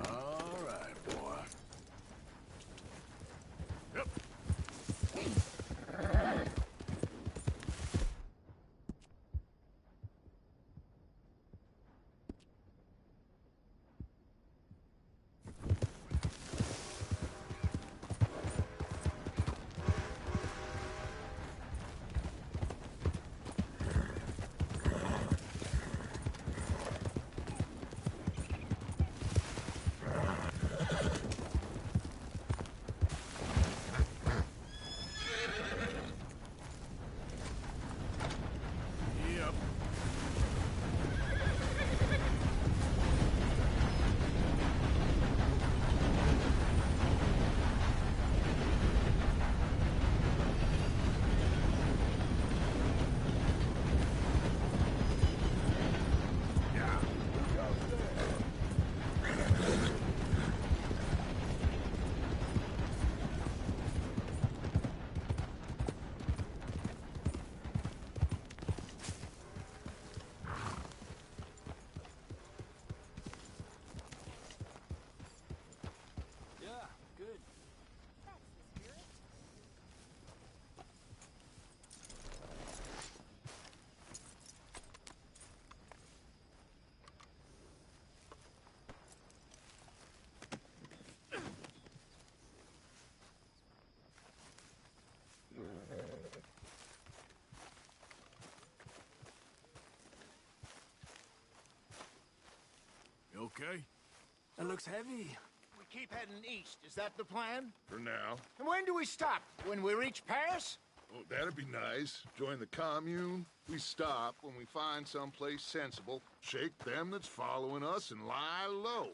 All right, boy. Yep. Yep. Yeah, good. That's the spirit. You okay? It looks heavy. We keep heading east. Is that the plan? For now. And when do we stop? When we reach Paris? Oh, that'd be nice. Join the commune. We stop when we find someplace sensible, shake them that's following us, and lie low.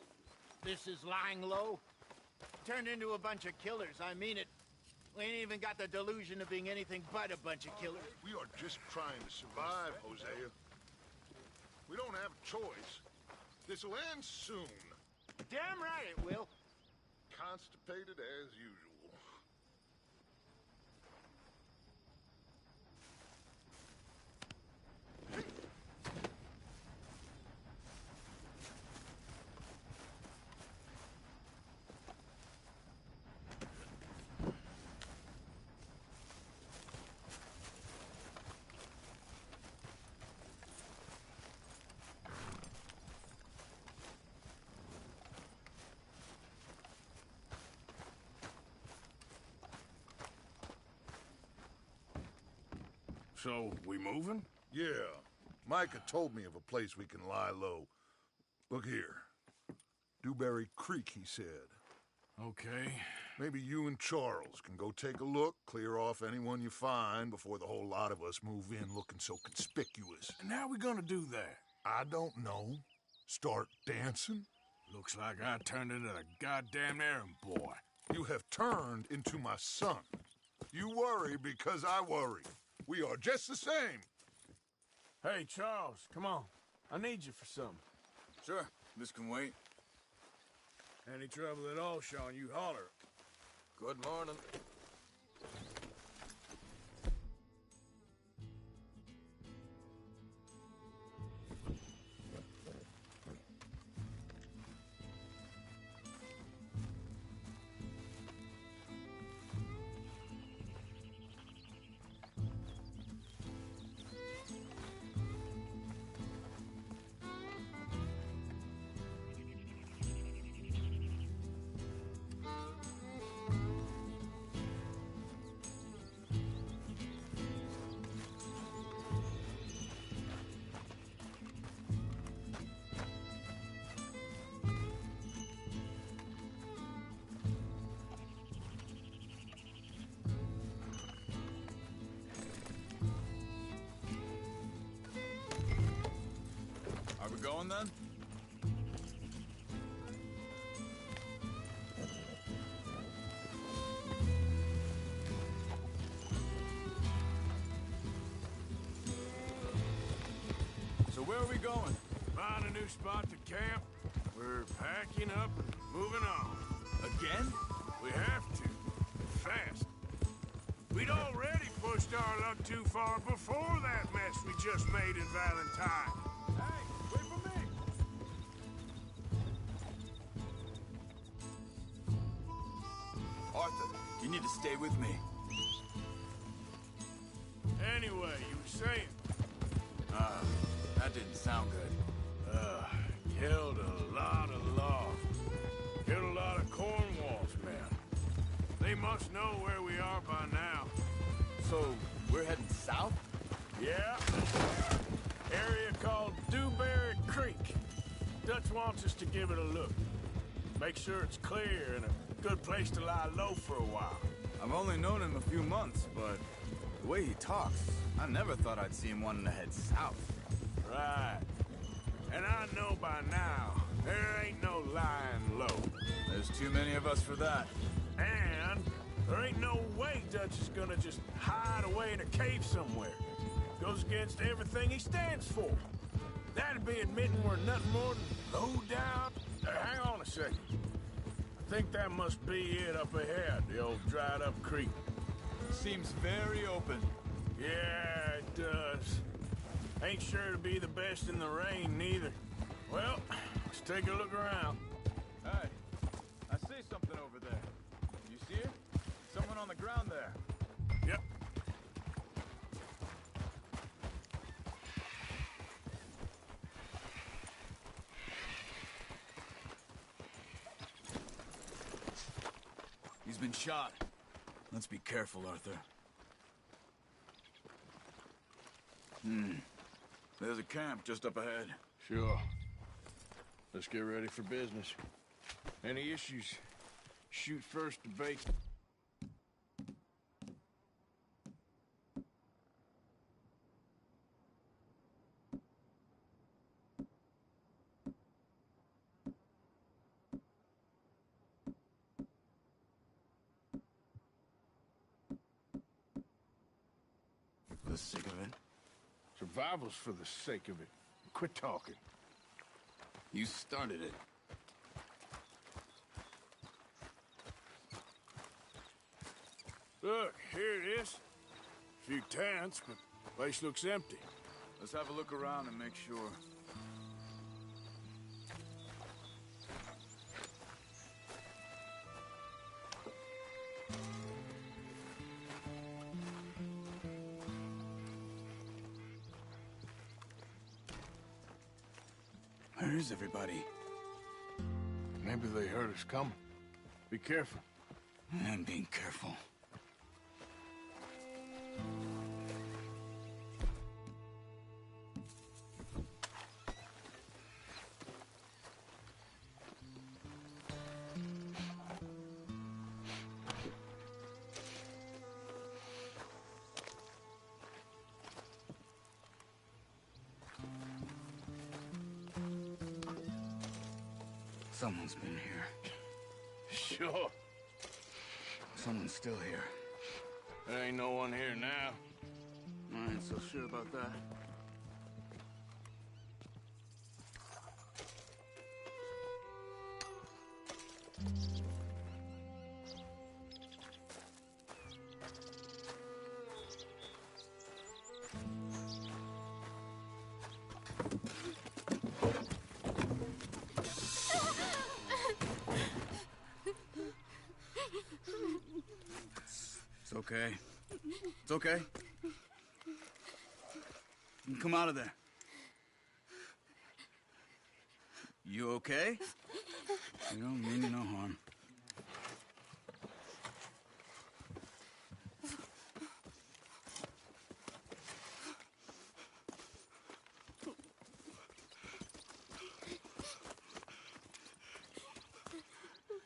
This is lying low? Turned into a bunch of killers. I mean it. We ain't even got the delusion of being anything but a bunch of killers. We are just trying to survive, Hosea. We don't have a choice. This'll end soon. Damn right it will. Constipated as usual. So, we moving? Yeah. Micah told me of a place we can lie low. Look here. Dewberry Creek, he said. Okay. Maybe you and Charles can go take a look, clear off anyone you find before the whole lot of us move in looking so conspicuous. And how we gonna do that? I don't know. Start dancing? Looks like I turned into a goddamn errand boy. You have turned into my son. You worry because I worry. We are just the same. Hey, Charles, come on. I need you for something. Sure, this can wait. Any trouble at all, Sean, you holler. Good morning. Are we going then? So where are we going? Find a new spot to camp. We're packing up and moving on. Again? We have to. Fast. We'd already pushed our luck too far before that mess we just made in Valentine. Hey, wait for me! Arthur, you need to stay with me. Anyway, you were saying, That didn't sound good. killed a lot of logs. Killed a lot of Cornwall's men. They must know where we are by now. So, we're heading south? Yeah. Area called Dewberry Creek. Dutch wants us to give it a look. Make sure it's clear and a good place to lie low for a while. I've only known him a few months, but the way he talks, I never thought I'd see him wanting to head south. Right. And I know by now, there ain't no lying low. There's too many of us for that. And there ain't no way Dutch is gonna just hide away in a cave somewhere. Goes against everything he stands for. That'd be admitting we're nothing more than low down. Hang on a second. I think that must be it up ahead, the old dried up creek. Seems very open. Yeah, it does. Ain't sure to be the best in the rain, neither. Well, let's take a look around. Hey, I see something over there. You see it? Someone on the ground there. Yep. He's been shot. Let's be careful, Arthur. There's a camp just up ahead. Sure. Let's get ready for business. Any issues? Shoot first, debate. For the sake of it. Survival's for the sake of it. Quit talking. You started it. Look, here it is. A few tents, but the place looks empty. Let's have a look around and make sure. Where is everybody? Maybe they heard us coming. Be careful. I'm being careful. Someone's been here. Sure. Someone's still here. There ain't no one here now. I ain't so sure about that. It's okay. It's okay. You can come out of there. You okay? You don't mean you no harm.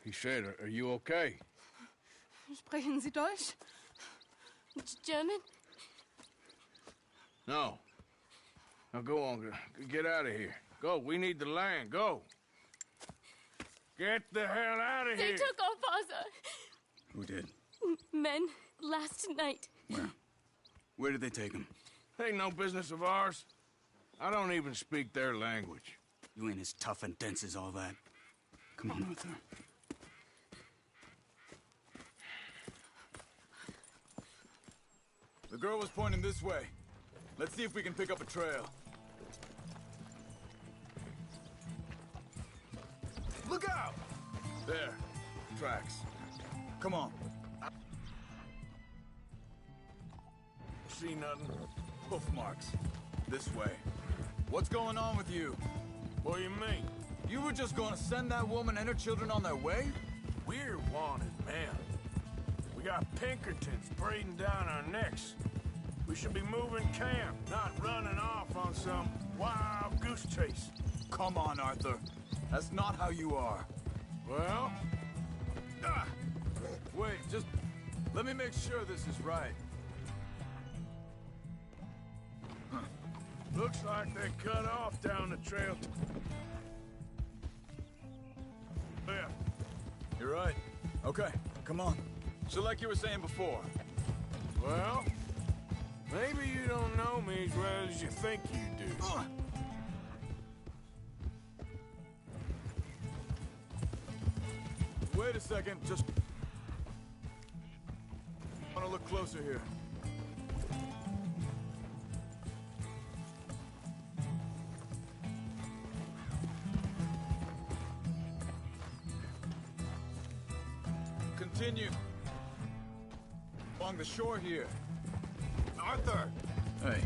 He said, are you okay? Sprechen Sie Deutsch? German? No. Now go on, get out of here. Go, we need the land, go. Get the hell out of They here. took our father. Who did? Men last night. Where? Where did they take him? Ain't no business of ours. I don't even speak their language. You ain't as tough and dense as all that. Come on, Arthur. The girl was pointing this way. Let's see if we can pick up a trail. Look out! There, tracks. Come on. See nothing? Hoof marks. This way. What's going on with you? What do you mean? You were just gonna send that woman and her children on their way? We're wanted, man. We got Pinkertons breathing down our necks. We should be moving camp, not running off on some wild goose chase. Come on, Arthur. That's not how you are. Well, Wait, just let me make sure this is right. looks like they cut off down the trail. Yeah. You're right. Okay, come on. So like you were saying before. Well, maybe you don't know me as well as you think you do. Wait a second, just... I want to look closer here. Continue. Along the shore here. Arthur! Hey.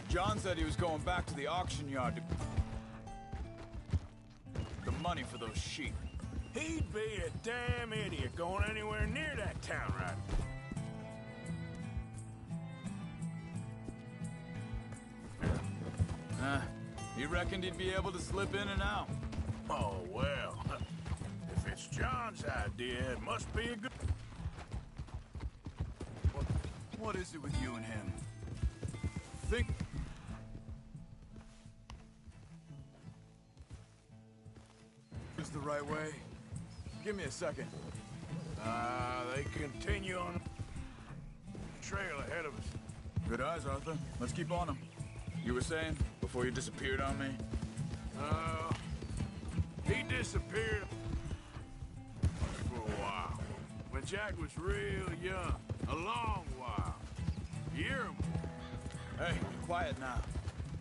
John said he was going back to the auction yard to... the money for those sheep. He'd be a damn idiot going anywhere near that town right He reckoned he'd be able to slip in and out. Oh, well. If it's John's idea, it must be a good... What is it with you and him? Think... is the right way? Give me a second. They continue on the trail ahead of us. Good eyes, Arthur. Let's keep on him. You were saying, before you disappeared on me? He disappeared for a while. When Jack was real young. A long while. You hear him? Hey, quiet now.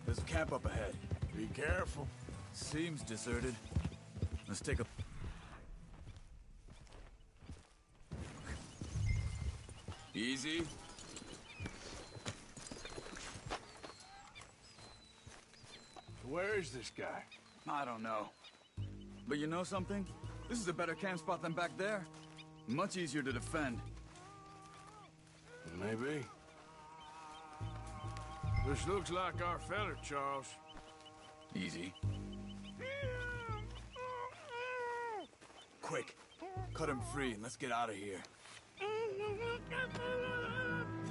There's a camp up ahead. Be careful. Seems deserted. Let's take a... Easy. Where is this guy? I don't know. But you know something? This is a better camp spot than back there. Much easier to defend. Maybe. This looks like our feller, Charles. Easy. Quick, cut him free and let's get out of here.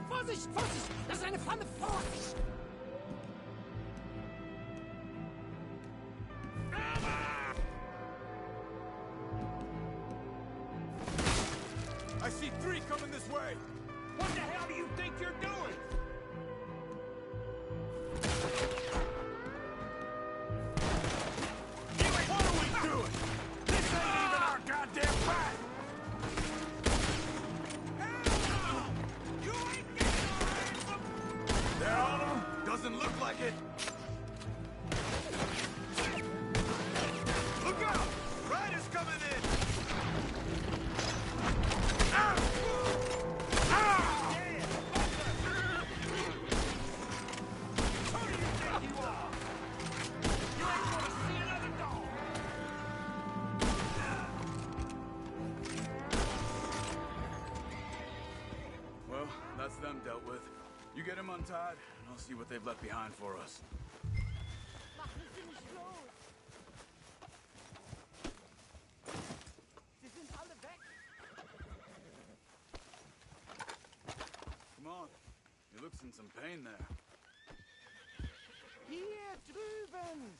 Vorsicht, Vorsicht! Das ist eine Flamme! Vorsicht! I see 3 coming this way! What the hell do you think you're doing? What are we doing? This ain't even our goddamn fight! You ain't getting our hands up! They're on him? Doesn't look like it. Look out! Riders coming in! Well, that's them dealt with. You get him untied, and I'll see what they've left behind for us. Machen Sie nicht los! Sie sind alle weg! Come on. He looks in some pain there. Hier drüben!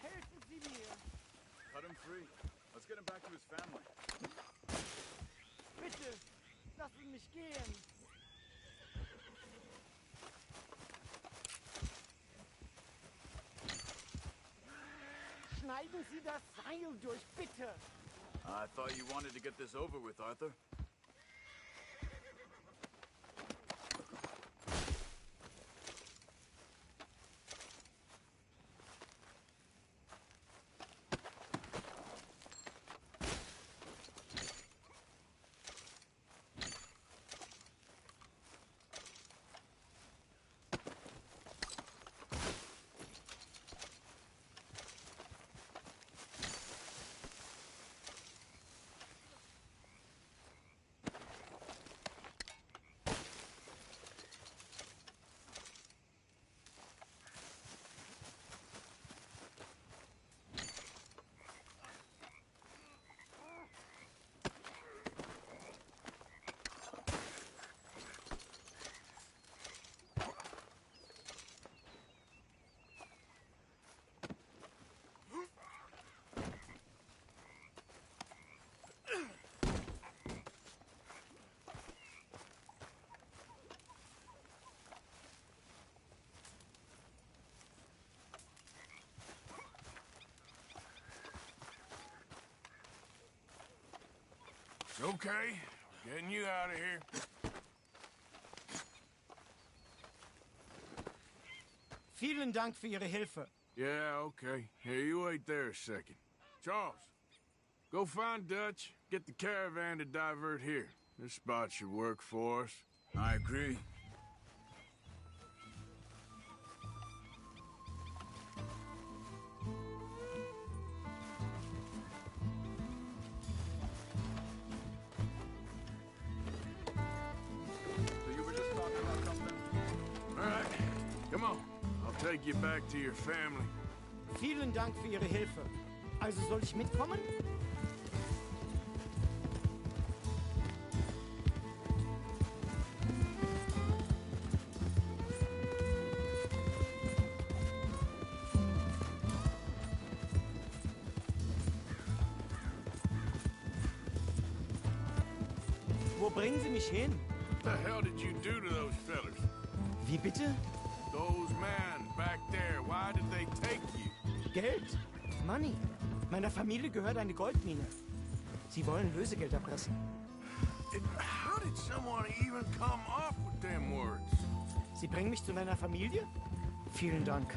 Helfen Sie mir! Cut him free. Let's get him back to his family. Bitte! Lassen mich gehen! Schneiden Sie das Seil durch, bitte! I thought you wanted to get this over with, Arthur. Okay, getting you out of here. Vielen Dank für Ihre Hilfe. Yeah, okay. Here, you wait there a second. Charles, go find Dutch, get the caravan to divert here. This spot should work for us. I agree. So you were just talking about something? All right, come on. I'll take you back to your family. Vielen Dank für Ihre Hilfe. Also soll ich mitkommen? Wo bringen Sie mich hin? What the hell did you do to those fellas? Wie bitte? Those men back there, why did they take you? Geld. Money. Meiner Familie gehört eine Goldmine. Sie wollen Lösegeld erpressen. How did someone even come up with them words? Sie bringen mich zu deiner Familie? Vielen Dank.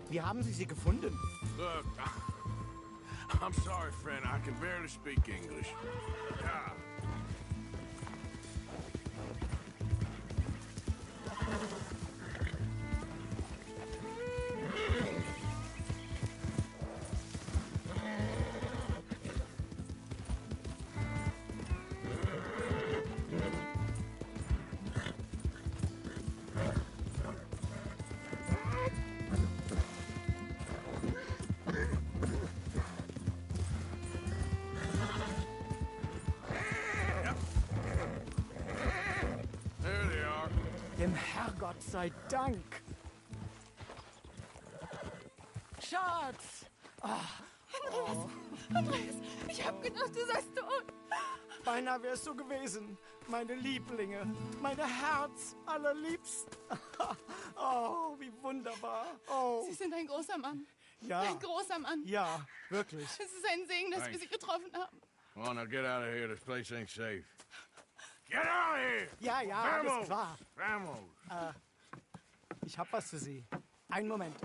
Wie haben Sie sie gefunden? Look, I'm sorry, friend. I can barely speak English. Ah. Gott sei Dank. Schatz! Andreas, ich hab gedacht, du seist tot. Beinahe wärst du gewesen. Meine Lieblinge. Meine Herz allerliebsten. Oh, wie wunderbar. Oh. Sie sind ein großer Mann. Ja. Ein großer Mann. Ja, wirklich. Es ist ein Segen, dass wir Sie getroffen haben. Come on, now get out of here. This place ain't safe. Get out of here! Ja, ja, alles klar. Vamos! Ich hab was für Sie. Einen Moment.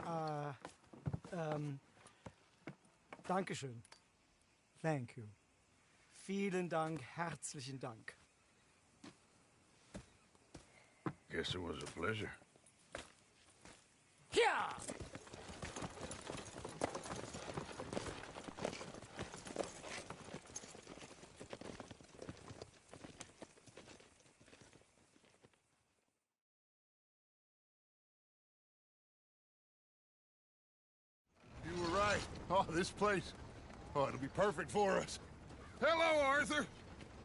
Dankeschön. Thank you. Vielen Dank, herzlichen Dank. Guess it was a pleasure. Ja! You were right. Oh, this place. Oh, it'll be perfect for us. Hello, Arthur.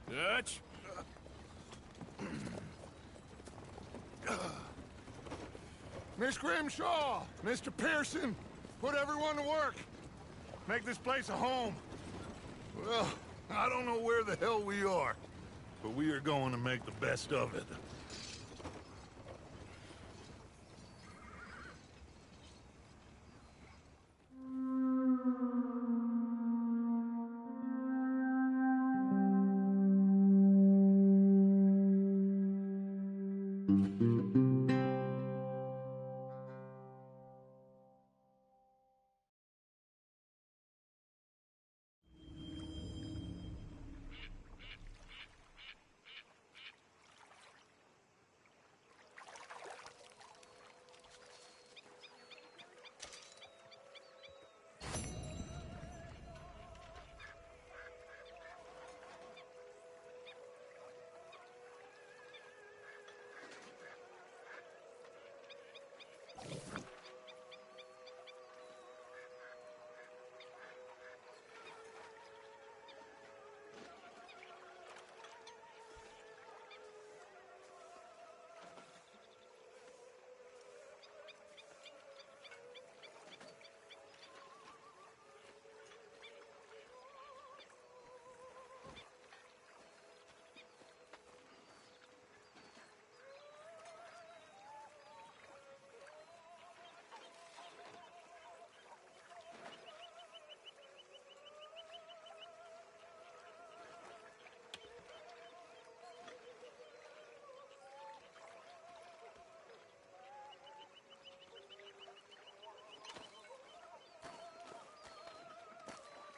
Dutch? Miss Grimshaw, Mr. Pearson, put everyone to work. Make this place a home. Well, I don't know where the hell we are, but we are going to make the best of it.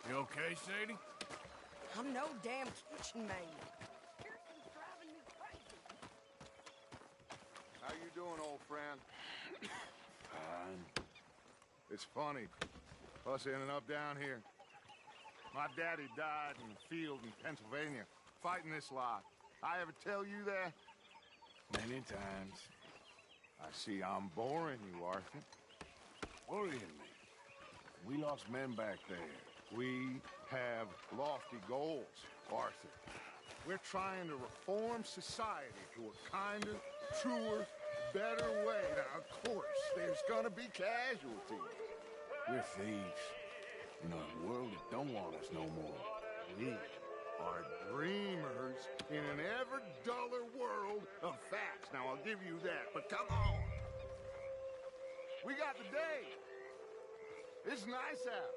You okay, Sadie? I'm no damn kitchen maid. Pearson's driving me crazy. How you doing, old friend? Fine. It's funny, us ending up down here. My daddy died in the field in Pennsylvania, fighting this lot. I ever tell you that? Many times. I see I'm boring you, Arthur. Worrying me. We lost men back there. We have lofty goals, Arthur. We're trying to reform society to a kinder, truer, better way. Now, of course, there's gonna be casualties. We're thieves. In a world that don't want us no more. We are dreamers in an ever duller world of facts. Now, I'll give you that, but come on. We got the day. It's nice out.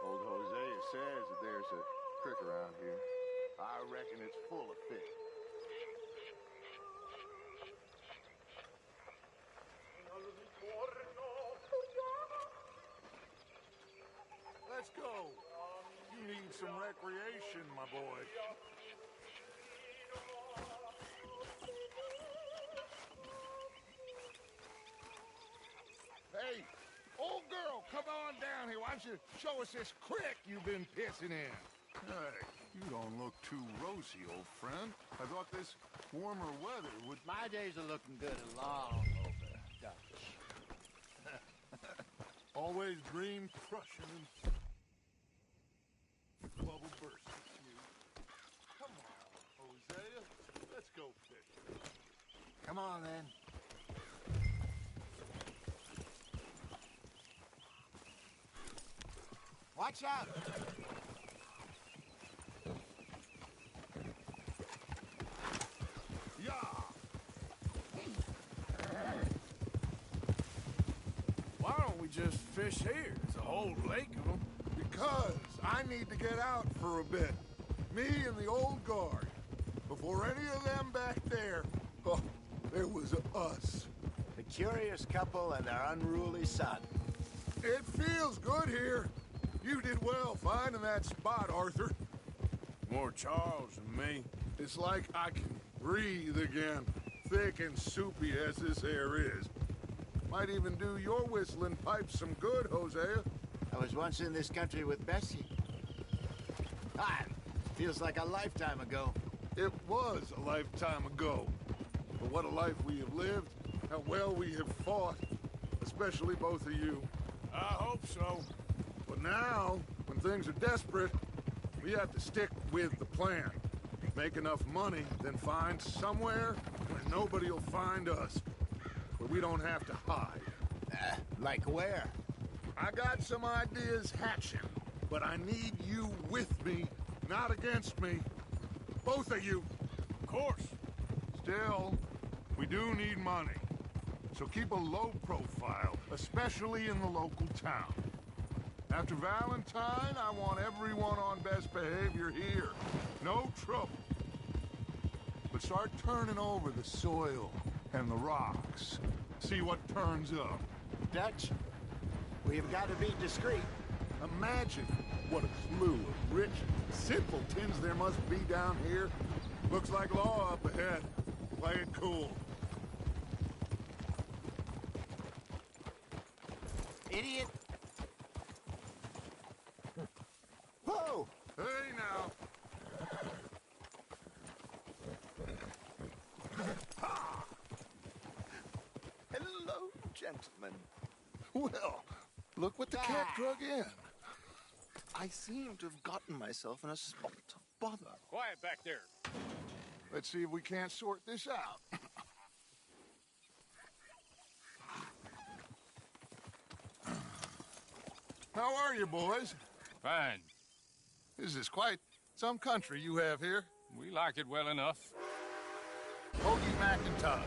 Old Hosea says that there's a creek around here. I reckon it's full of fish. Let's go. You need some recreation, my boy. Hey, old girl, come on down here. Why don't you show us this creek you've been pissing in? Hey, you don't look too rosy, old friend. I thought this warmer weather would... My days are looking good and long over, Dutch. Always dream crushing and bubble bursting. Come on, Hosea. Let's go fishing. Come on, then. Watch out! Yeah. Why don't we just fish here? There's a whole lake of them. Because I need to get out for a bit. Me and the old guard. Before any of them back there, oh, there was us. The curious couple and their unruly son. It feels good here. You did well finding that spot, Arthur. More Charles than me. It's like I can breathe again, thick and soupy as this air is. Might even do your whistling pipes some good, Hosea. I was once in this country with Bessie. Ah, feels like a lifetime ago. It was a lifetime ago. But what a life we have lived, how well we have fought, especially both of you. I hope so. But now, when things are desperate, we have to stick with the plan. Make enough money, then find somewhere where nobody will find us. Where we don't have to hide. Like where? I got some ideas hatching, but I need you with me, not against me. Both of you. Of course. Still, we do need money. So keep a low profile, especially in the local town. After Valentine, I want everyone on best behavior here. No trouble. But start turning over the soil and the rocks. See what turns up. Dutch, we've got to be discreet. Imagine what a slew of rich simpletons there must be down here. Looks like law up ahead. Play it cool. Idiot. Whoa! Hey, now. Hello, gentlemen. Well, look what the cat drug in. I seem to have gotten myself in a spot of bother. Quiet back there. Let's see if we can't sort this out. How are you, boys? Fine. This is quite some country you have here. We like it well enough. Hoagie McIntosh,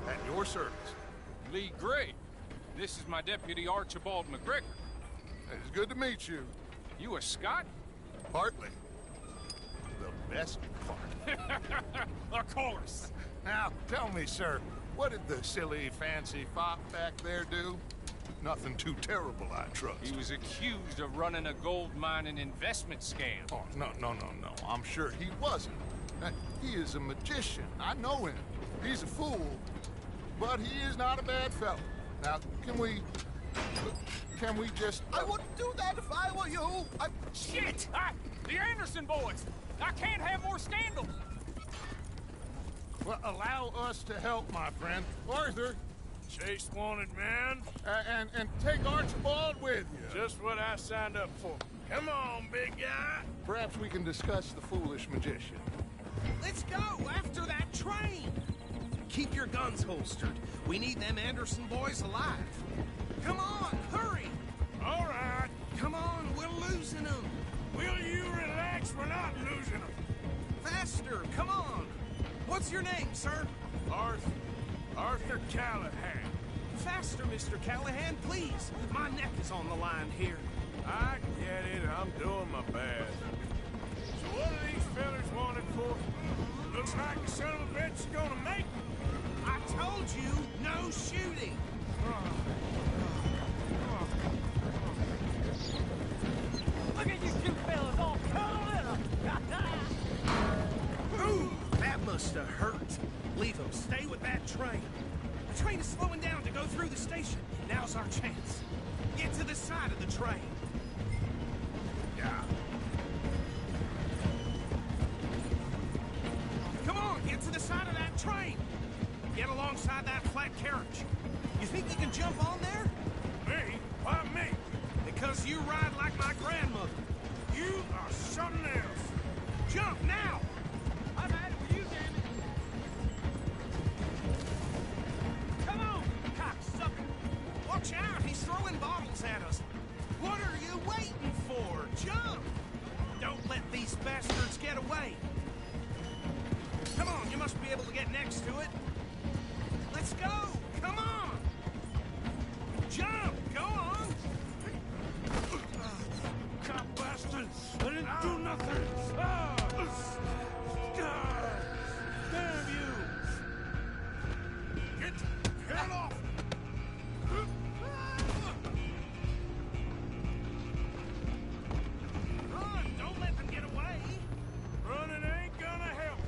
at your service. Lee Gray. This is my deputy Archibald McGregor. It's good to meet you. You a Scot? Partly. The best part. Of course. Now, tell me, sir, what did the silly, fancy fop back there do? Nothing too terrible, I trust. He was accused of running a gold mining investment scam. Oh, no. I'm sure he wasn't. He is a magician. I know him. He's a fool. But he is not a bad fellow. Now, can we just... I wouldn't do that if I were you. Shit! The Anderson boys! I can't have more scandals! Well, allow us to help, my friend. Arthur, Chase wanted man. and take Archibald with you. Just what I signed up for. Come on, big guy. Perhaps we can discuss the foolish magician. Let's go after that train. Keep your guns holstered. We need them Anderson boys alive. Come on, hurry. All right. Come on, we're losing them. Will you relax? We're not losing them. Faster, come on. What's your name, sir? Arthur Callahan. Faster, Mr. Callahan, please. My neck is on the line here. I get it. I'm doing my best. So what are these fellas wanted for? Looks like the son of a bitch is gonna make it. I told you, no shooting. Look at you two fellas all cuddled up. Ooh, that must have hurt. Leave them. Stay with that train. The train is slowing down to go through the station. Now's our chance. Get to the side of the train. Yeah. Come on, get to the side of that train. Get alongside that flat carriage. You think you can jump on there? Me? Why me? Because you ride like my grandmother. You are something else. Jump now! I'm at it for you, damn it. Come on, cocksucker. Watch out, he's throwing bottles at us. What are you waiting for? Jump! Don't let these bastards get away. Come on, you must be able to get next to it. Let's go! Come on! Jump! Go on! Cop bastards! I didn't do nothing! Damn you! Get the hell off! Run! Don't let them get away! Running ain't gonna help!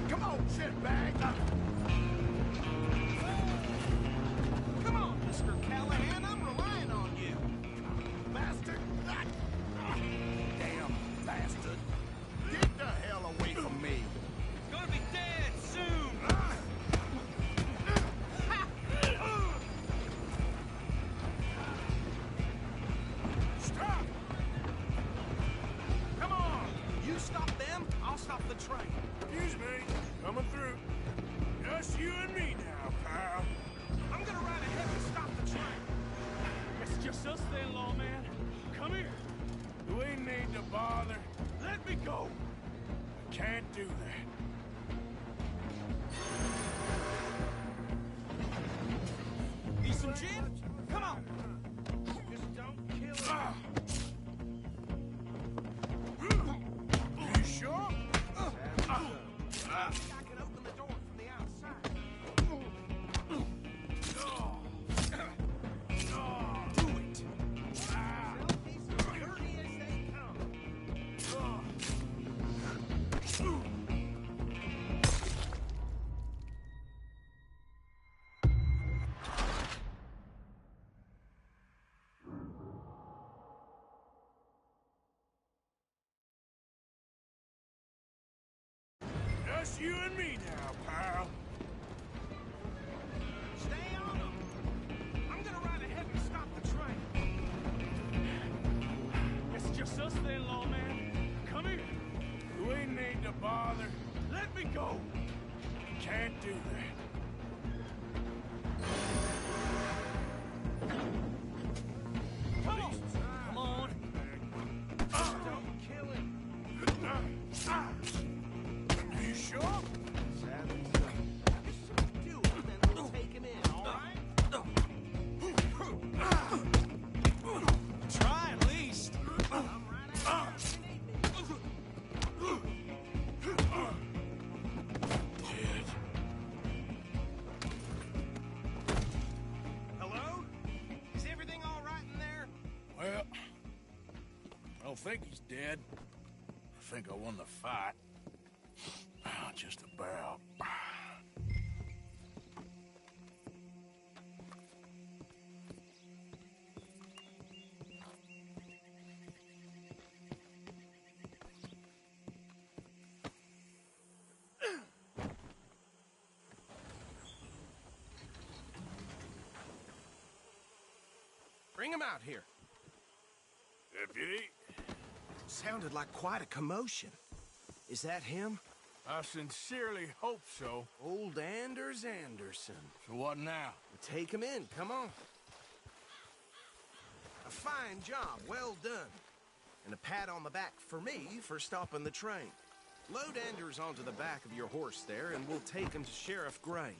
Come on, shitbag! Come on, Mr. Callahan, I'm relying on you. Bastard! Damn bastard! Get the hell away from me! He's gonna be dead soon! Stop! Come on! You stop them, I'll stop the train. Excuse me. Coming through. Just you and me now, pal. I'm gonna ride ahead and stop the train. It's just us then, lawman. Come here. Do we need to bother? Let me go. I can't do that. Need some gin? Come on! Just don't kill him. You sure? I can open the door from the outside. Do it! Selfies as dirty as they come. Just you and me now, pal. Stay on them! I'm gonna ride ahead and stop the train. It's just us then, lawman. Come here. Do we need to bother? Let me go. Can't do that. Come on. Come on. Don't kill him. You sure? Sadly so. Just do it, then we'll take him in, all right? Try at least. I'm right out if you need me. Hello? Is everything all right in there? Well, I don't think he's dead. I think I won the fight. Just about. Bring him out here. Deputy, Sounded like quite a commotion. Is that him? I sincerely hope so. Old Anders Anderson. So what now? Take him in, come on. A fine job, well done. And a pat on the back for me for stopping the train. Load Anders onto the back of your horse there, and we'll take him to Sheriff Gray.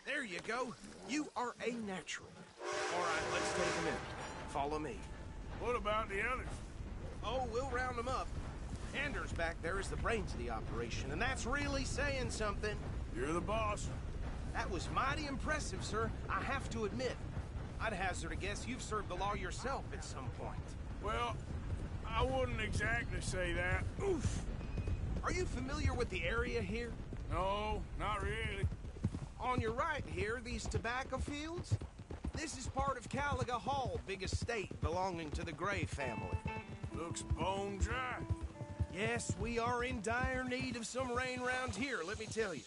There you go. You are a natural. All right, let's take him in. Follow me. What about the others? Oh, we'll round them up. Anders back there is the brains of the operation, and that's really saying something. You're the boss. That was mighty impressive, sir. I have to admit. I'd hazard a guess you've served the law yourself at some point. Well, I wouldn't exactly say that. Oof! Are you familiar with the area here? No, not really. On your right here, these tobacco fields? This is part of Caliga Hall, big estate belonging to the Gray family. Looks bone dry. Yes, we are in dire need of some rain round here, let me tell you.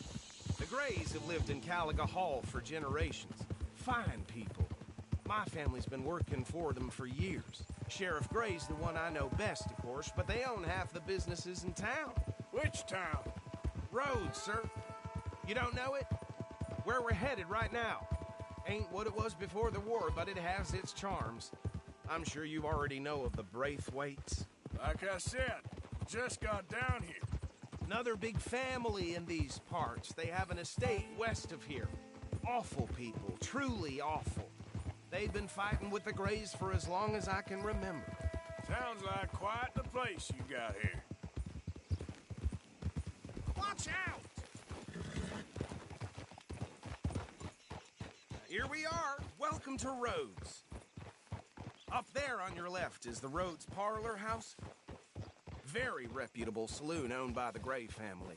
The Grays have lived in Caliga Hall for generations. Fine people. My family's been working for them for years. Sheriff Gray's the one I know best, of course, but they own half the businesses in town. Which town? Road, sir. You don't know it? Where we're headed right now. Ain't what it was before the war, but it has its charms. I'm sure you already know of the Braithwaites. Like I said, just got down here. Another big family in these parts. They have an estate west of here. Awful people, truly awful. They've been fighting with the Greys for as long as I can remember. Sounds like quite the place you got here. Watch out! Here we are. Welcome to Rhodes. Up there on your left is the Rhodes Parlor House. Very reputable saloon owned by the Gray family.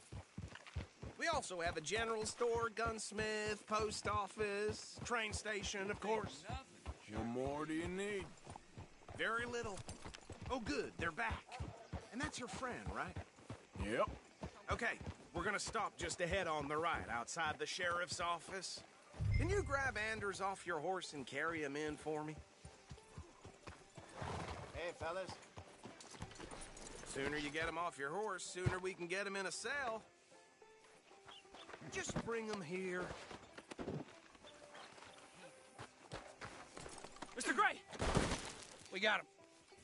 We also have a general store, gunsmith, post office, train station, of course. What more do you need? Very little. Oh, good, they're back. And that's your friend, right? Yep. Okay, we're gonna stop just ahead on the right, outside the sheriff's office. Can you grab Anders off your horse and carry him in for me? Hey, fellas. Sooner you get him off your horse, sooner we can get him in a cell. Just bring him here. Mr. Gray! We got him.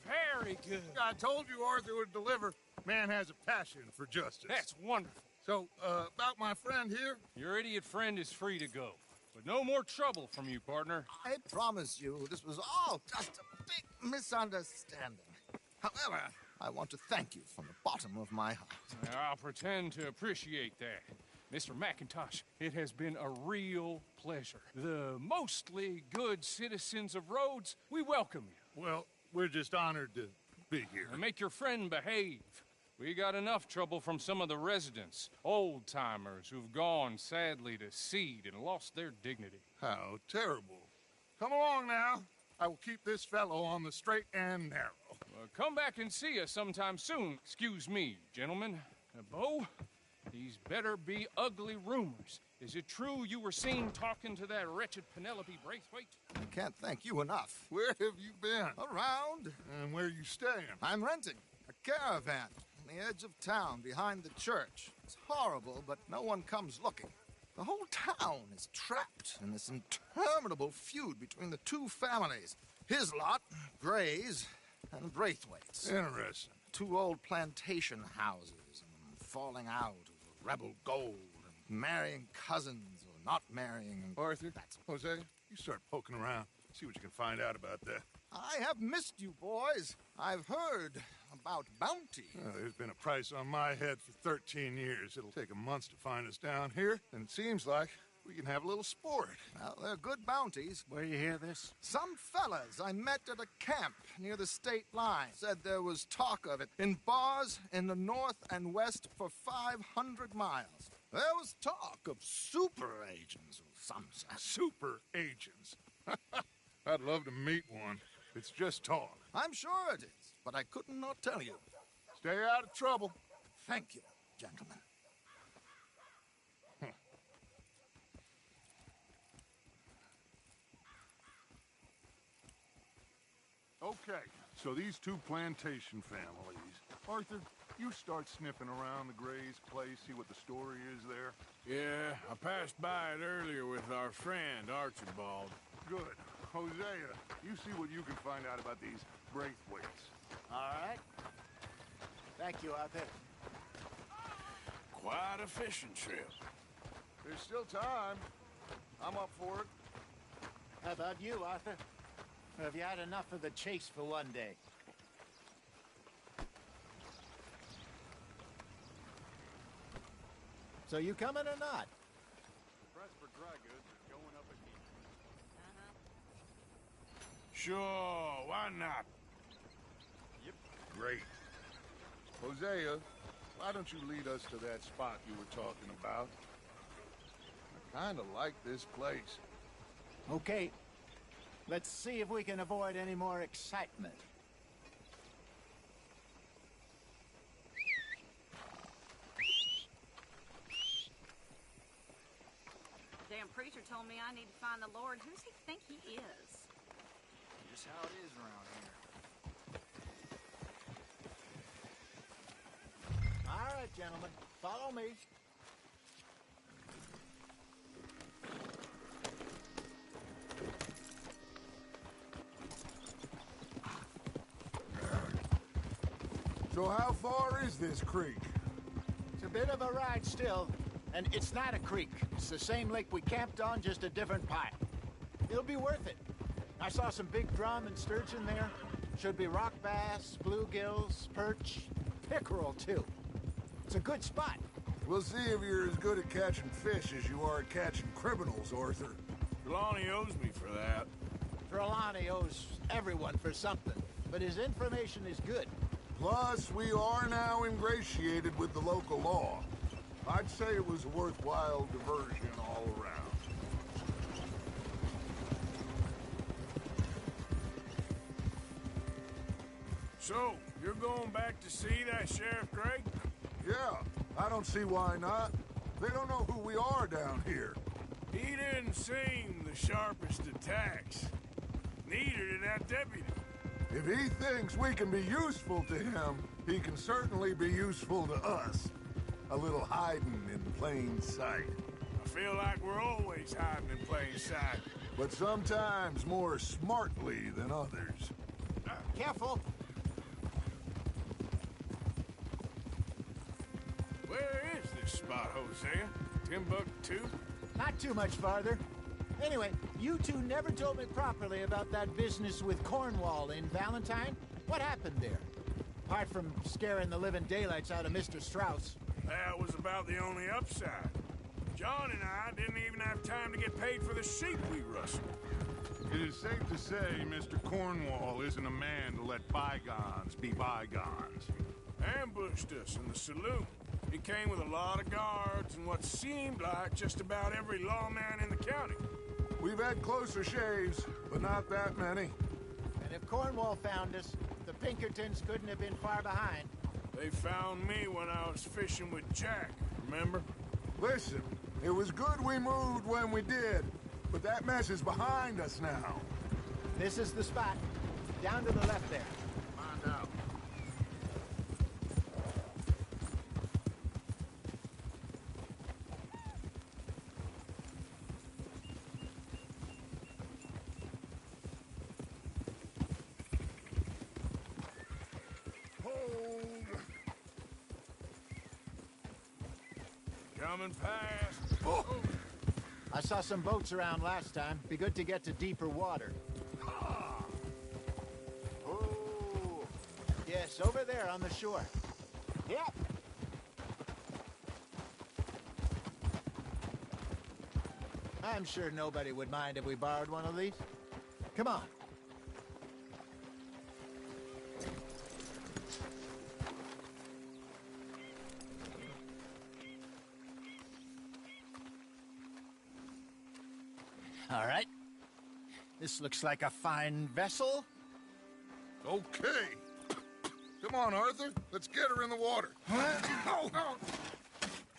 Very good. I told you Arthur would deliver. Man has a passion for justice. That's wonderful. So, about my friend here? Your idiot friend is free to go. But no more trouble from you, partner. I promise you, this was all just a big misunderstanding. However, I want to thank you from the bottom of my heart. I'll pretend to appreciate that. Mr. McIntosh, it has been a real pleasure. The mostly good citizens of Rhodes, we welcome you. Well, we're just honored to be here. And make your friend behave. We got enough trouble from some of the residents, old-timers who've gone, sadly, to seed and lost their dignity. How terrible. Come along now. I will keep this fellow on the straight and narrow. Come back and see us sometime soon. Excuse me, gentlemen. Bo, these better be ugly rumors. Is it true you were seen talking to that wretched Penelope Braithwaite? I can't thank you enough. Where have you been? Around. And where are you staying? I'm renting a caravan on the edge of town behind the church. It's horrible, but no one comes looking. The whole town is trapped in this interminable feud between the two families. His lot, Grays, and Braithwaite's. Interesting. Two old plantation houses and falling out over rebel gold and marrying cousins or not marrying. Arthur, Jose, you start poking around. See what you can find out about that. I have missed you, boys. I've heard about bounty. There's been a price on my head for 13 years. It'll take a month to find us down here, and it seems like we can have a little sport. Well, they're good bounties. Where you hear this? Some fellas I met at a camp near the state line said there was talk of it in bars in the north and west for 500 miles. There was talk of super agents of some sort. Super agents? I'd love to meet one. It's just talk. I'm sure it is, but I couldn't not tell you. Stay out of trouble. Thank you, gentlemen. Okay, so these two plantation families. Arthur, you start sniffing around the Gray's place, see what the story is there. Yeah, I passed by it earlier with our friend, Archibald. Good. Hosea, you see what you can find out about these Braithwaites. All right. Thank you, Arthur. Quite a fishing trip. There's still time. I'm up for it. How about you, Arthur? Have you had enough of the chase for one day? So you coming or not? Press for dry goods is going up again. Sure, why not? Yep. Great. Hosea, why don't you lead us to that spot you were talking about? I kind of like this place. Okay. Let's see if we can avoid any more excitement. Damn preacher told me I need to find the Lord. Who's he think he is? Just how it is around here. All right, gentlemen. Follow me. So how far is this creek? It's a bit of a ride still, and it's not a creek. It's the same lake we camped on, just a different part. It'll be worth it. I saw some big drum and sturgeon there. Should be rock bass, bluegills, perch, pickerel too. It's a good spot. We'll see if you're as good at catching fish as you are at catching criminals, Arthur. Trelawney owes me for that. Trelawney owes everyone for something, but his information is good. Plus, we are now ingratiated with the local law. I'd say it was a worthwhile diversion all around. So, you're going back to see that Sheriff Gregg? Yeah, I don't see why not. They don't know who we are down here. He didn't seem the sharpest of tacks. Neither did that deputy. If he thinks we can be useful to him, he can certainly be useful to us. A little hiding in plain sight. I feel like we're always hiding in plain sight. But sometimes more smartly than others. Careful! Where is this spot, Hosea? Timbuktu? Not too much farther. Anyway, you two never told me properly about that business with Cornwall in Valentine. What happened there? Apart from scaring the living daylights out of Mr. Strauss. That was about the only upside. John and I didn't even have time to get paid for the sheep we rustled. It is safe to say Mr. Cornwall isn't a man to let bygones be bygones. Ambushed us in the saloon. He came with a lot of guards and what seemed like just about every lawman in the county. We've had closer shaves, but not that many. And if Cornwall found us, the Pinkertons couldn't have been far behind. They found me when I was fishing with Jack, remember? Listen, it was good we moved when we did, but that mess is behind us now. This is the spot. Down to the left there. Come on now. Coming past. Oh. I saw some boats around last time. Be good to get to deeper water. Ah. Oh. Yes, over there on the shore. Yep. I'm sure nobody would mind if we borrowed one of these. Come on. All right. This looks like a fine vessel. Okay. Come on, Arthur. Let's get her in the water. Oh.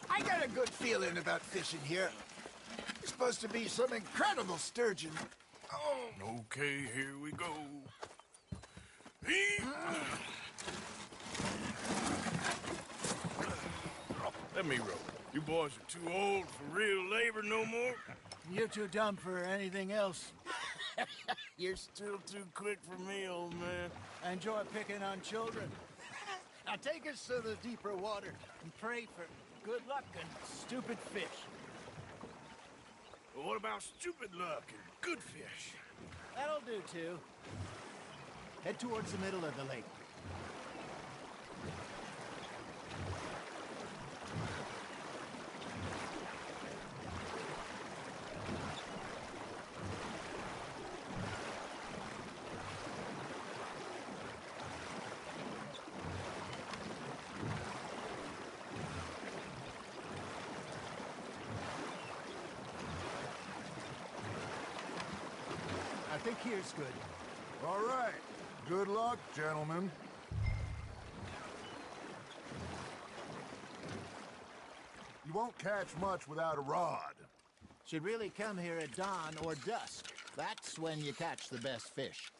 I got a good feeling about fishing here. It's supposed to be some incredible sturgeon. Oh. Okay, here we go. Let me row. You boys are too old for real labor no more. You're too dumb for anything else. You're still too quick for me, old man. I enjoy picking on children. Now take us to the deeper water and pray for good luck and stupid fish. Well, what about stupid luck and good fish? That'll do, too. Head towards the middle of the lake. I think here's good. All right. Good luck, gentlemen. You won't catch much without a rod. Should really come here at dawn or dusk. That's when you catch the best fish.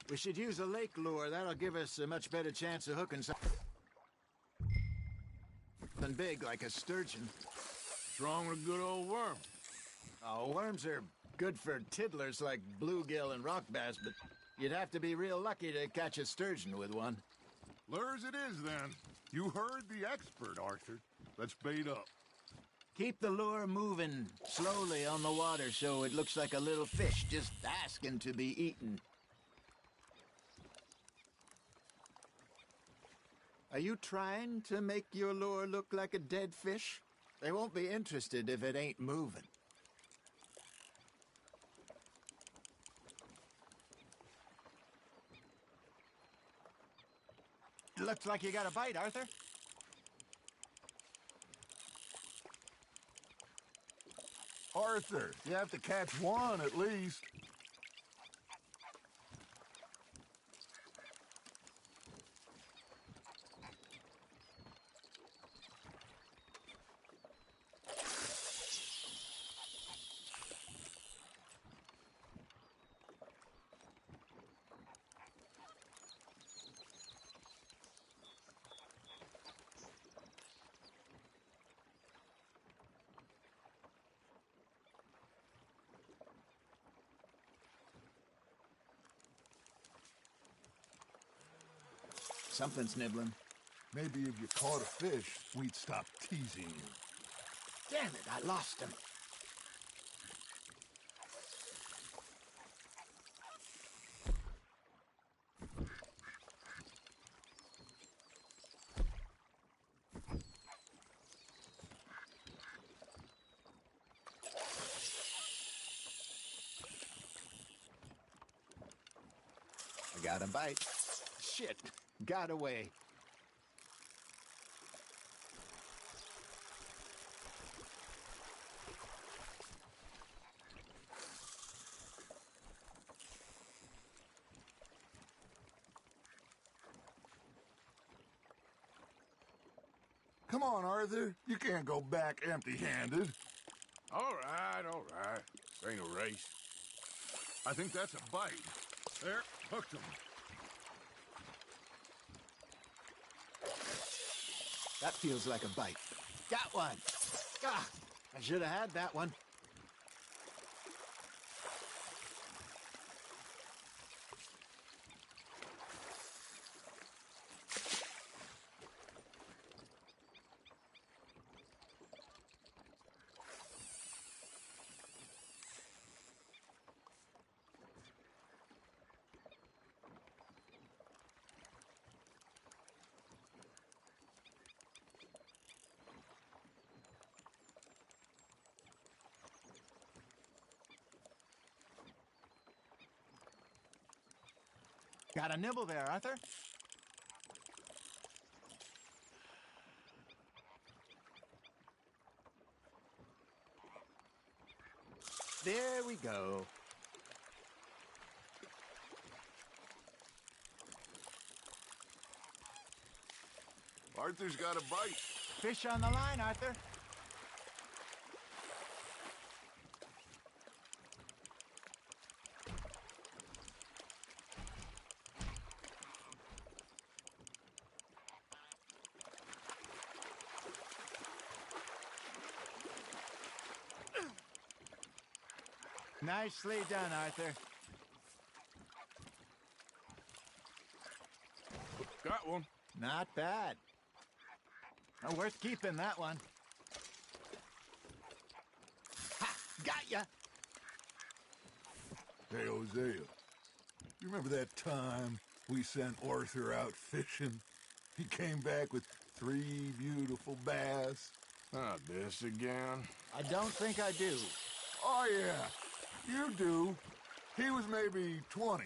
We should use a lake lure. That'll give us a much better chance of hooking something big like a sturgeon. What's wrong with a good old worm? Oh, worms are good for tiddlers like bluegill and rock bass, but you'd have to be real lucky to catch a sturgeon with one. Lures it is, then. You heard the expert, Arthur. Let's bait up. Keep the lure moving slowly on the water so it looks like a little fish just asking to be eaten. Are you trying to make your lure look like a dead fish? They won't be interested if it ain't moving. Looks like you got a bite, Arthur. Arthur, you have to catch one at least. Something's nibbling. Maybe if you caught a fish, we'd stop teasing you. Damn it, I lost him. I got a bite. Shit, got away. Come on, Arthur. You can't go back empty-handed. All right, all right. This ain't a race. I think that's a bite. There, hooked him. That feels like a bite. Got one. Ah, I should have had that one. Got a nibble there, Arthur. There we go. Arthur's got a bite. Fish on the line, Arthur. Nicely done, Arthur. Got one. Not bad. Oh, worth keeping, that one. Ha! Got ya! Hey, Hosea. You remember that time we sent Arthur out fishing? He came back with 3 beautiful bass. Not this again. I don't think I do. Oh, yeah. You do. He was maybe 20.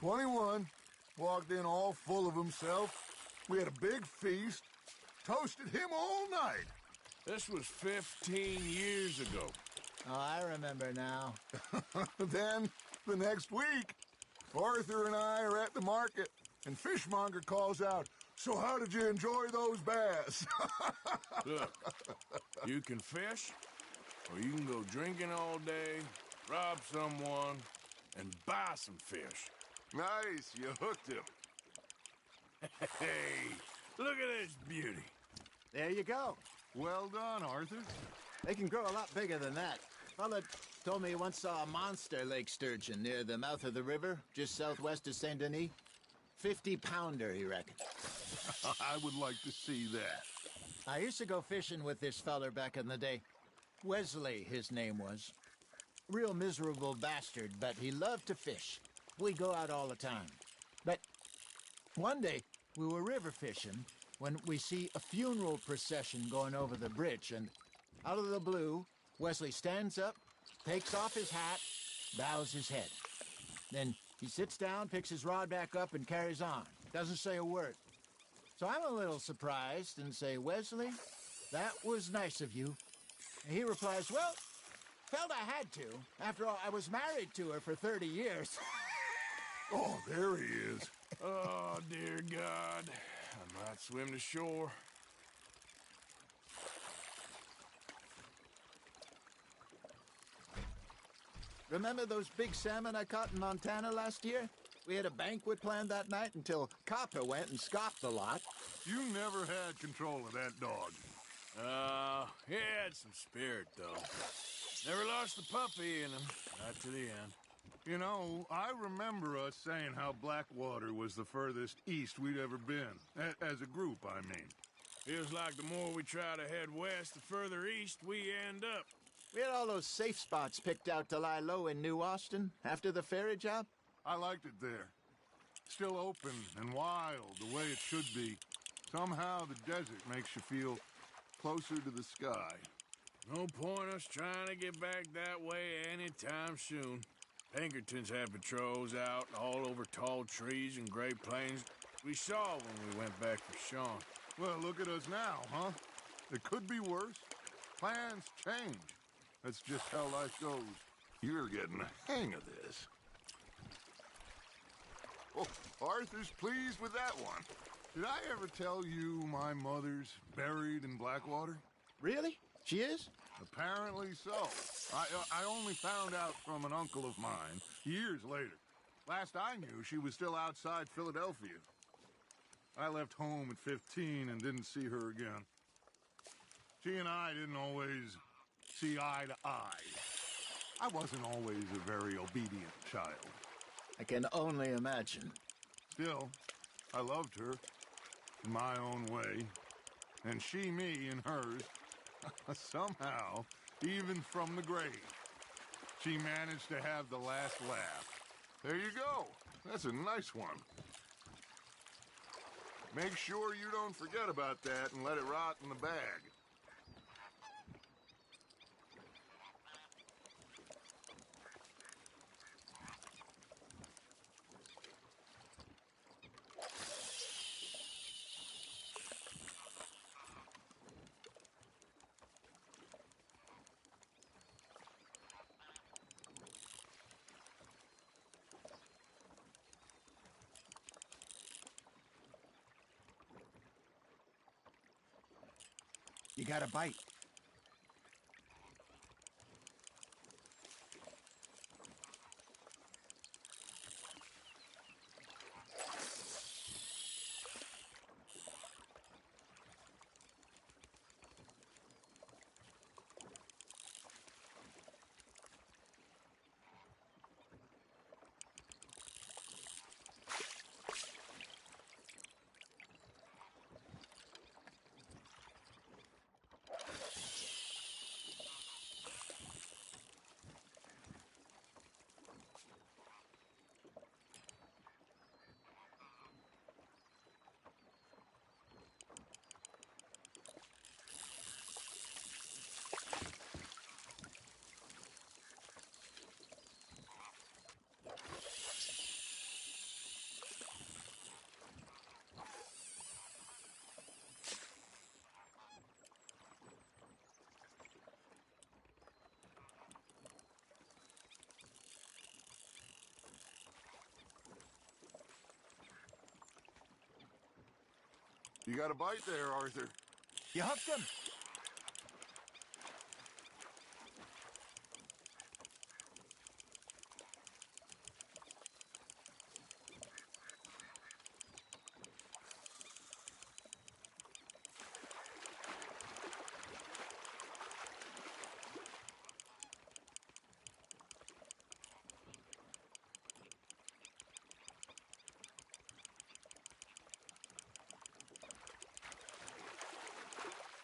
21. Walked in all full of himself. We had a big feast. Toasted him all night. This was 15 years ago. Oh, I remember now. Then, the next week, Arthur and I are at the market, and Fishmonger calls out, "So how did you enjoy those bass?" Look, you can fish, or you can go drinking all day, rob someone, and buy some fish. Nice, you hooked him. Hey, look at this beauty. There you go. Well done, Arthur. They can grow a lot bigger than that. Fella told me he once saw a monster lake sturgeon near the mouth of the river, just southwest of Saint Denis. 50-pounder, he reckoned. I would like to see that. I used to go fishing with this feller back in the day. Wesley, his name was. Real miserable bastard, but he loved to fish. We'd go out all the time. But one day, we were river fishing when we see a funeral procession going over the bridge, and out of the blue, Wesley stands up, takes off his hat, bows his head. Then he sits down, picks his rod back up, and carries on. Doesn't say a word. So I'm a little surprised and say, Wesley, that was nice of you. And he replies, well, felt I had to. After all, I was married to her for 30 years. Oh, there he is. Oh, dear God. I might swim to shore. Remember those big salmon I caught in Montana last year? We had a banquet planned that night until Copper went and scoffed the lot. You never had control of that dog. He had some spirit, though. Never lost the puppy in him, right to the end. You know, I remember us saying how Blackwater was the furthest east we'd ever been. As a group, I mean. Feels like the more we try to head west, the further east we end up. We had all those safe spots picked out to lie low in New Austin after the ferry job. I liked it there. Still open and wild, the way it should be. Somehow the desert makes you feel closer to the sky. No point us trying to get back that way anytime soon. Pinkertons had patrols out all over tall trees and Great Plains. We saw when we went back for Sean. Well, look at us now, huh? It could be worse. Plans change. That's just how life goes. You're getting the hang of this. Oh, Arthur's pleased with that one. Did I ever tell you my mother's buried in Blackwater? Really? She is? Apparently so. I only found out from an uncle of mine years later. Last I knew, she was still outside Philadelphia. I left home at 15 and didn't see her again. She and I didn't always see eye to eye. I wasn't always a very obedient child. I can only imagine. Still, I loved her in my own way, and she me in hers. Somehow, even from the grave, she managed to have the last laugh. There you go. That's a nice one. Make sure you don't forget about that and let it rot in the bag. You got a bite. You got a bite there, Arthur. You hooked him.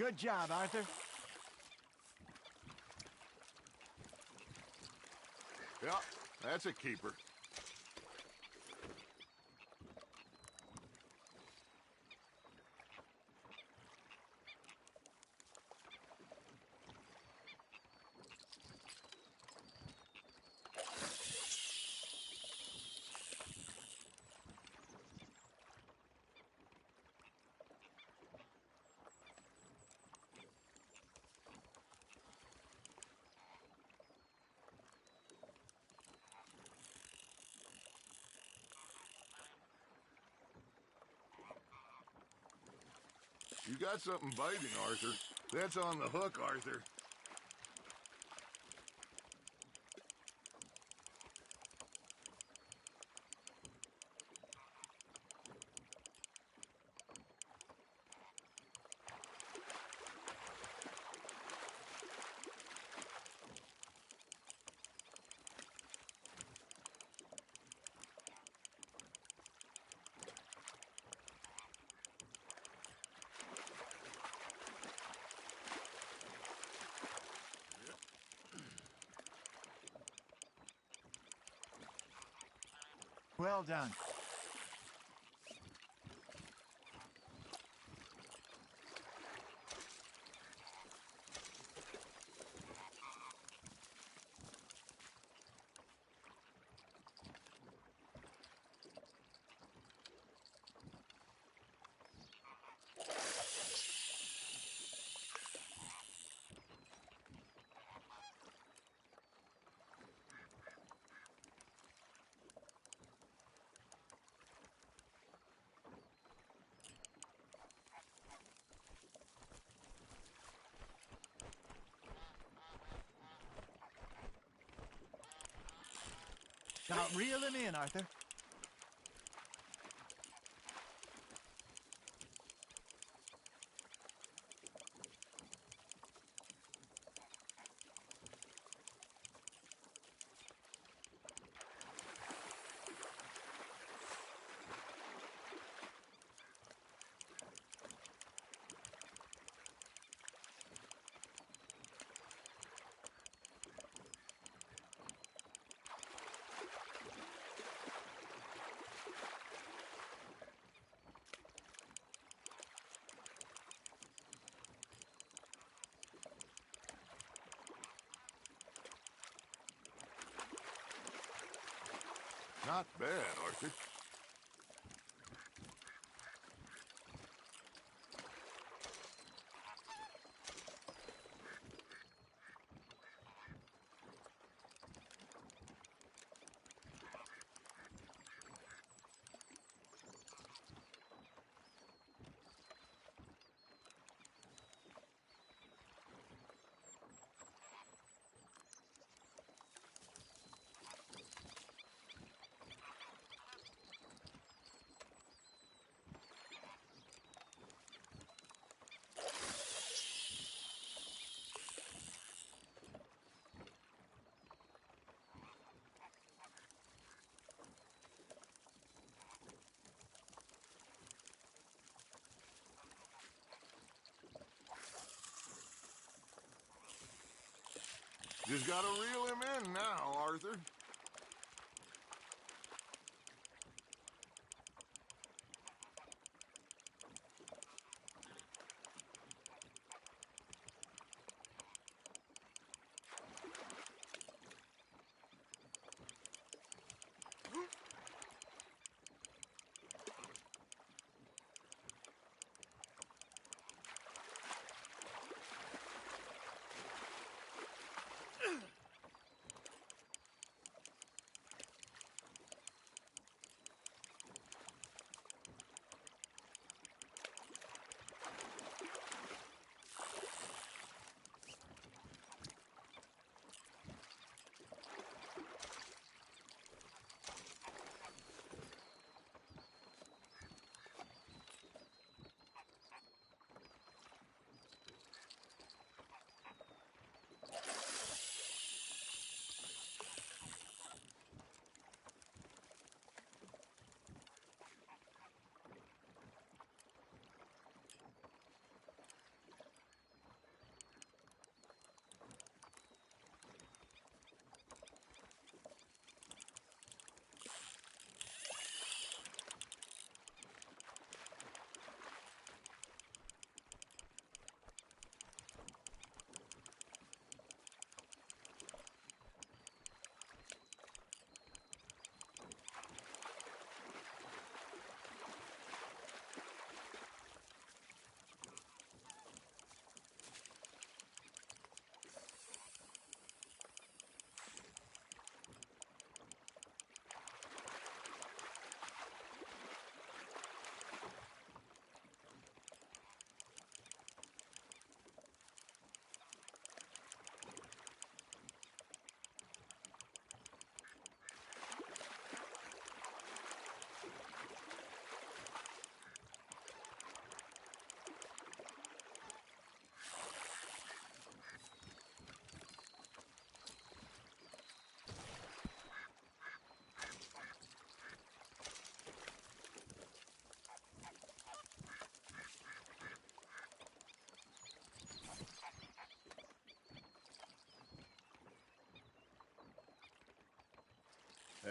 Good job, Arthur. Yeah, that's a keeper. You got something biting, Arthur. That's on the hook, Arthur. Well done. Now reel him in, Arthur. Not bad, Arthur. Just gotta reel him in now, Arthur.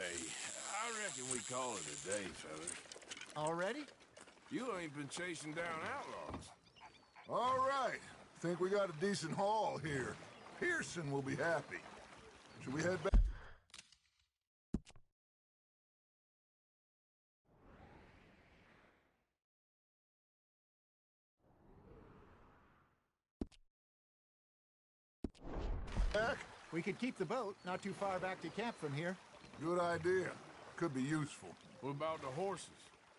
Hey, I reckon we call it a day, fellas. Already? You ain't been chasing down outlaws. All right. Think we got a decent haul here. Pearson will be happy. Should we head back? Back? We could keep the boat not too far back to camp from here. Good idea. Could be useful. What about the horses?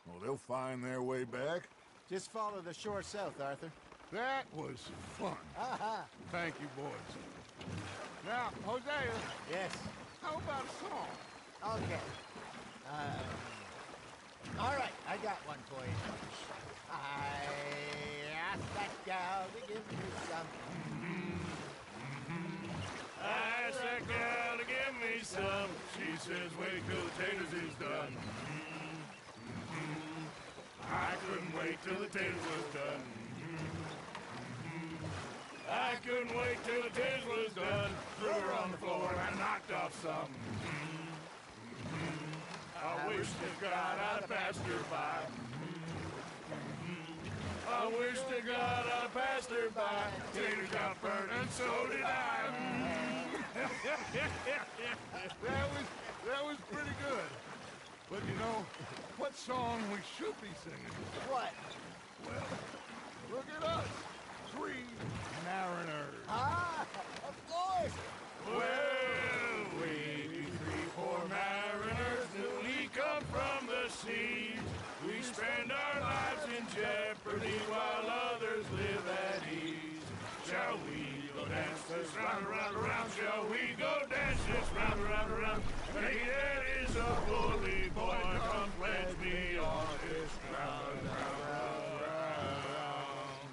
Well, they'll find their way back. Just follow the shore south, Arthur. That was fun. Aha! Thank you, boys. Now, Hosea. Yes. How about a song? Okay. All right, I got one for you. I asked that gal to give me some. I asked that gal to give me some. She says, wait till the taters is done. I couldn't wait till the taters was done. I couldn't wait till the taters was done. Threw her on the floor and I knocked off some. I wish to God I'd passed her by. I wish to God I'd passed her by. Taters got burnt and so did I. That was pretty good. But you know, what song we should be singing? What? Well, look at us. 3 mariners. Ah, of course. Well, we be 3 poor mariners, newly come from the seas. We spend our lives in jeopardy while others live at ease. Shall we go dance this round, around, around? Shall we go dance this round, around, around? Hey, that is a bully boy, come pledge me on this round, round, round, round.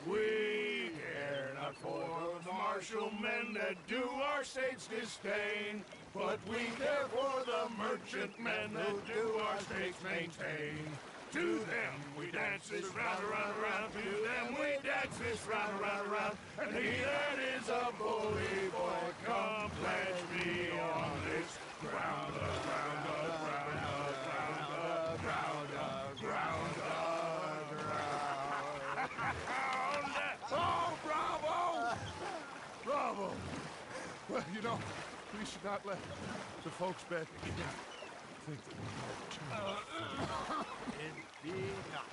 We care not for the martial men that do our state's disdain, but we care for the merchant men that do our state's maintain. To them we dance this round, around, around. To them we dance this round, around, around. And he that is a bully boy, come pledge me on this ground, ground, ground, ground, ground, ground, ground. Oh, bravo! Bravo! Well, you know, we should not let the folks back again think that we have Indeed not.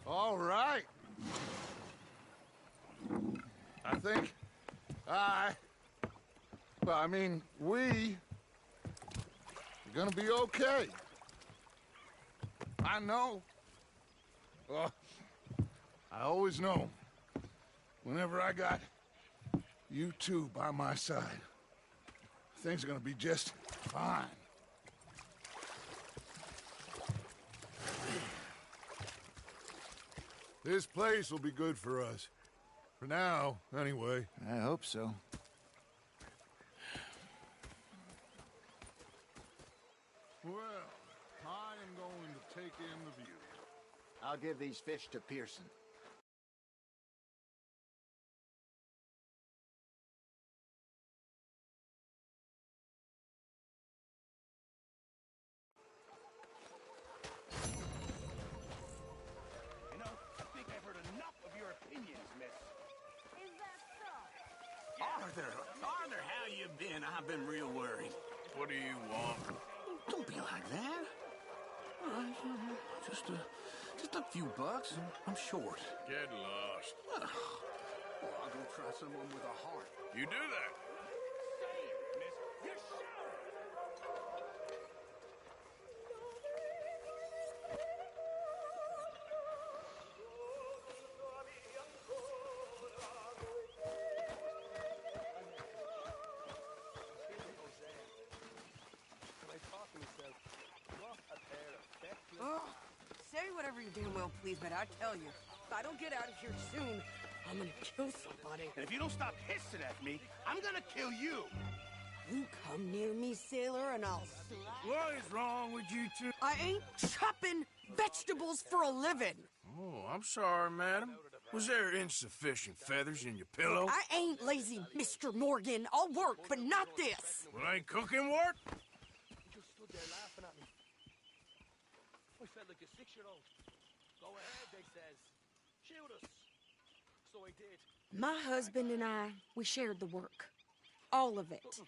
All right. I think we are gonna be okay. I know. I always know. Whenever I got you two by my side, things are gonna be just fine. This place will be good for us. For now, anyway. I hope so. Well, I am going to take in the view. I'll give these fish to Pearson. You know, I think I've heard enough of your opinions, miss. Is that so? Arthur, how you been? I've been real worried. What do you want? Don't be like that. All right, just a few bucks. I'm short. Get lost. Well, I'll go try someone with a heart. You do that. damn well please, but I tell you, if I don't get out of here soon, I'm gonna kill somebody. And if you don't stop hissing at me, I'm gonna kill you. You come near me, sailor, and I'll slap. What is wrong with you two? I ain't chopping vegetables for a living. Oh, I'm sorry, madam. Was there insufficient feathers in your pillow? I ain't lazy, Mr. Morgan. I'll work, but not this. Well, ain't cooking work? You just stood there laughing at me. I felt like a 6-year-old. Go ahead, they says. Shoot us. So I did. My husband and I, we shared the work. All of it.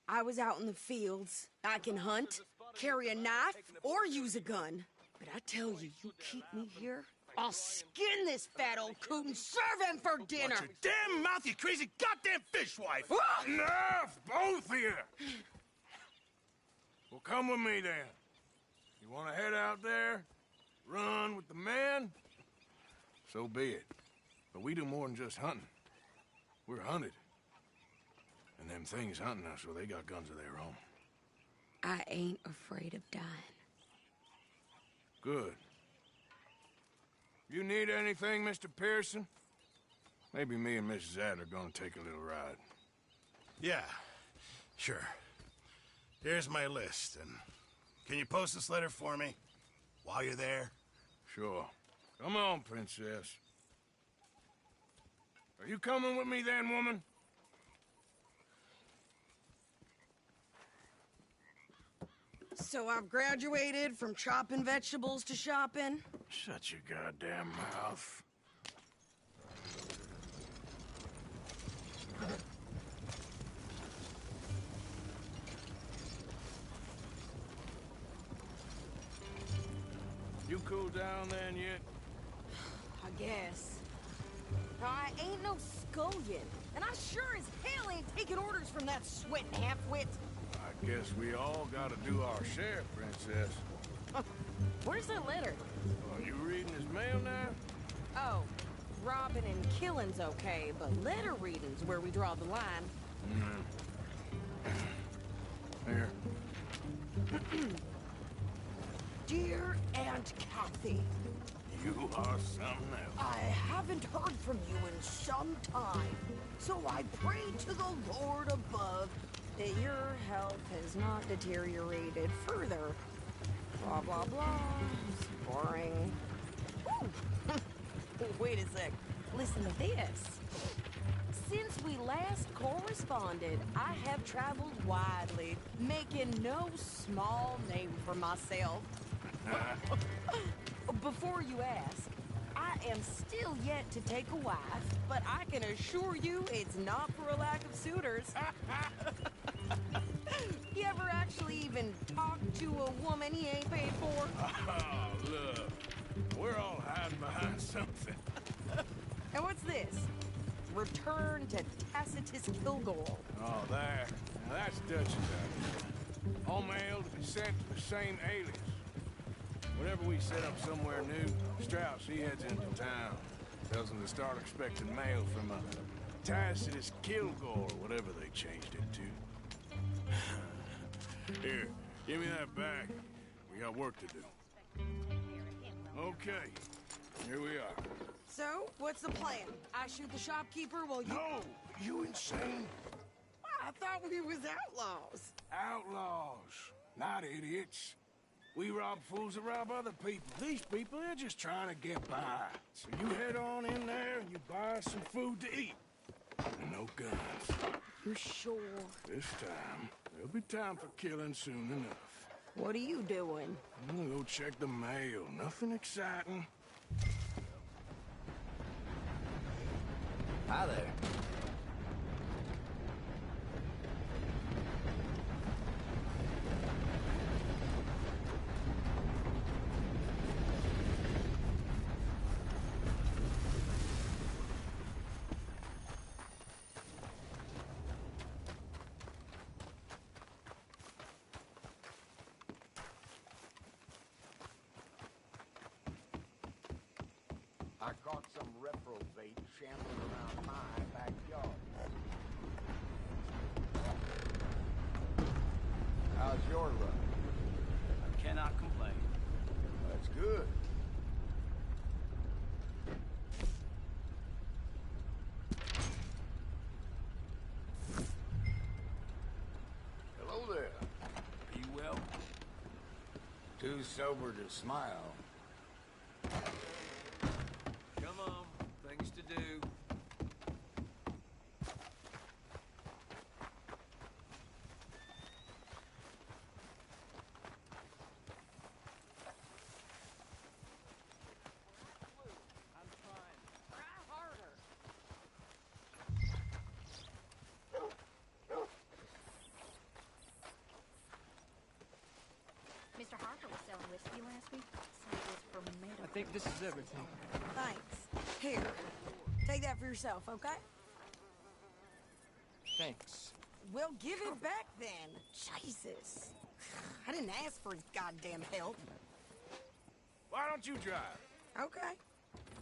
I was out in the fields. I can hunt, carry a knife, or use a gun. But I tell you, you keep me here, I'll skin this fat old coot and serve him for dinner. Watch your damn mouth, you crazy goddamn fishwife! Enough, both of you! Well, come with me, then. You want to head out there, run with the men? So be it. But we do more than just hunting. We're hunted. And them things hunting us, well, they got guns of their own. I ain't afraid of dying. Good. You need anything, Mr. Pearson? Maybe me and Mrs. Adler are gonna take a little ride. Yeah, sure. Here's my list, and can you post this letter for me while you're there? Sure. Come on, princess. Are you coming with me then, woman? So I've graduated from chopping vegetables to shopping? Shut your goddamn mouth. You cool down then yet? I guess. Now, I ain't no scullion, and I sure as hell ain't taking orders from that sweating half-wit. I guess we all gotta do our share, princess. Where's that letter? Are you reading his mail now? Oh, robbing and killing's okay, but letter reading's where we draw the line. Here. Dear Aunt Kathy, You are something else. I haven't heard from you in some time, so I pray to the Lord above that your health has not deteriorated further. Blah, blah, blah. It's boring. Ooh. Wait a sec. Listen to this. Since we last corresponded, I have traveled widely, making no small name for myself. Before you ask, I am still yet to take a wife, but I can assure you it's not for a lack of suitors. You ever actually even talk to a woman he ain't paid for? Oh, look. We're all hiding behind something. And what's this? Return to Tacitus Kilgore. Oh, there. Now that's Dutch's idea. All mail to be sent to the same alias. Whenever we set up somewhere new, Strauss, he heads into town. Tells them to start expecting mail from a Tacitus Kilgore, whatever they changed it to. Here, give me that back. We got work to do. Okay, here we are. So, what's the plan? I shoot the shopkeeper while you... No! You insane? I thought we was outlaws. Outlaws, not idiots. We rob fools that rob other people. These people, they're just trying to get by. So you head on in there and you buy some food to eat. And no guns. You sure? This time, there'll be time for killing soon enough. What are you doing? I'm gonna go check the mail. Nothing exciting. Hi there. I caught some reprobate shambling around my backyard. How's your run? I cannot complain. That's good. too sober to smile. Come on, things to do. Mr. Harper was selling whiskey last week. Said it was for medical. I think this is everything. Thanks. Here, take that for yourself, okay? Thanks. Well, give it back then. Jesus. I didn't ask for his goddamn help. Why don't you drive? Okay.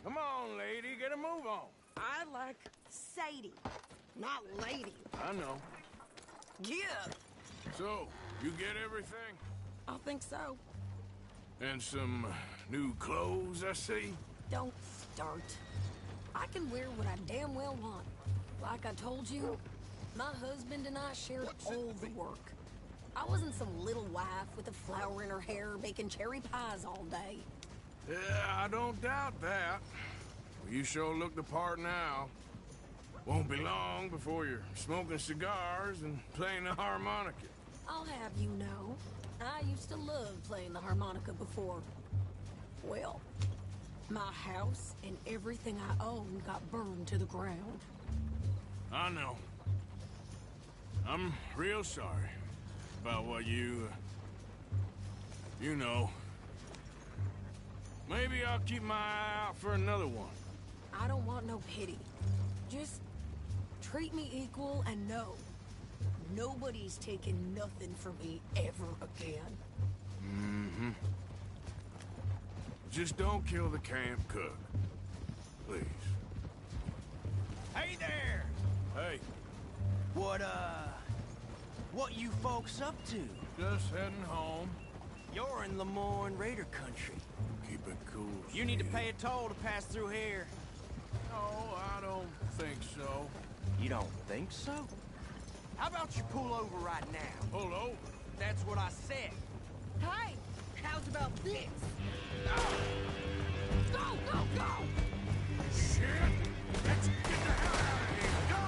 Come on, lady, get a move on. I like Sadie, not lady. I know. Yeah. So, you get everything? I think so. And some new clothes, I see? Don't start. I can wear what I damn well want. Like I told you, my husband and I shared all the work. I wasn't some little wife with a flower in her hair making cherry pies all day. Yeah, I don't doubt that. Well, you sure look the part now. Won't be long before you're smoking cigars and playing the harmonica. I'll have you know, I used to love playing the harmonica before. Well, my house and everything I owned got burned to the ground. I know. I'm real sorry about what you know. Maybe I'll keep my eye out for another one. I don't want no pity. Just treat me equal and know nobody's taking nothing from me ever again. Mm-hmm. Just don't kill the camp cook. Please. Hey there! Hey. What you folks up to? Just heading home. You're in Lemoyne Raider country. Keep it cool. You need to pay a toll to pass through here. No, I don't think so. You don't think so? How about you pull over right now? Pull over? That's what I said. Hey, how's about this? Go, go, go! Shit! Let's get the hell out of here! Go!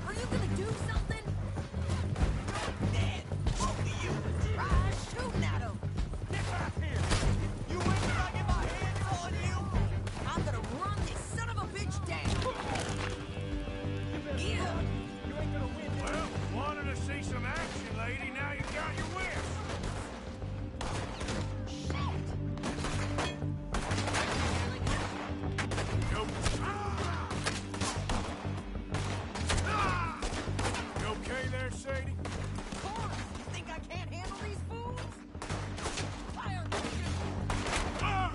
Are you gonna do something? Dead. Both of you. Try shooting at him. Get back here! You wait till I get my hands on you! I'm gonna run this son of a bitch down. Yeah. You ain't gonna win. Well, wanted to see some action, lady. Now you got your wish. Go. Ah! Ah! You okay there, Sadie? Of course. You think I can't handle these fools? Fire! Ah!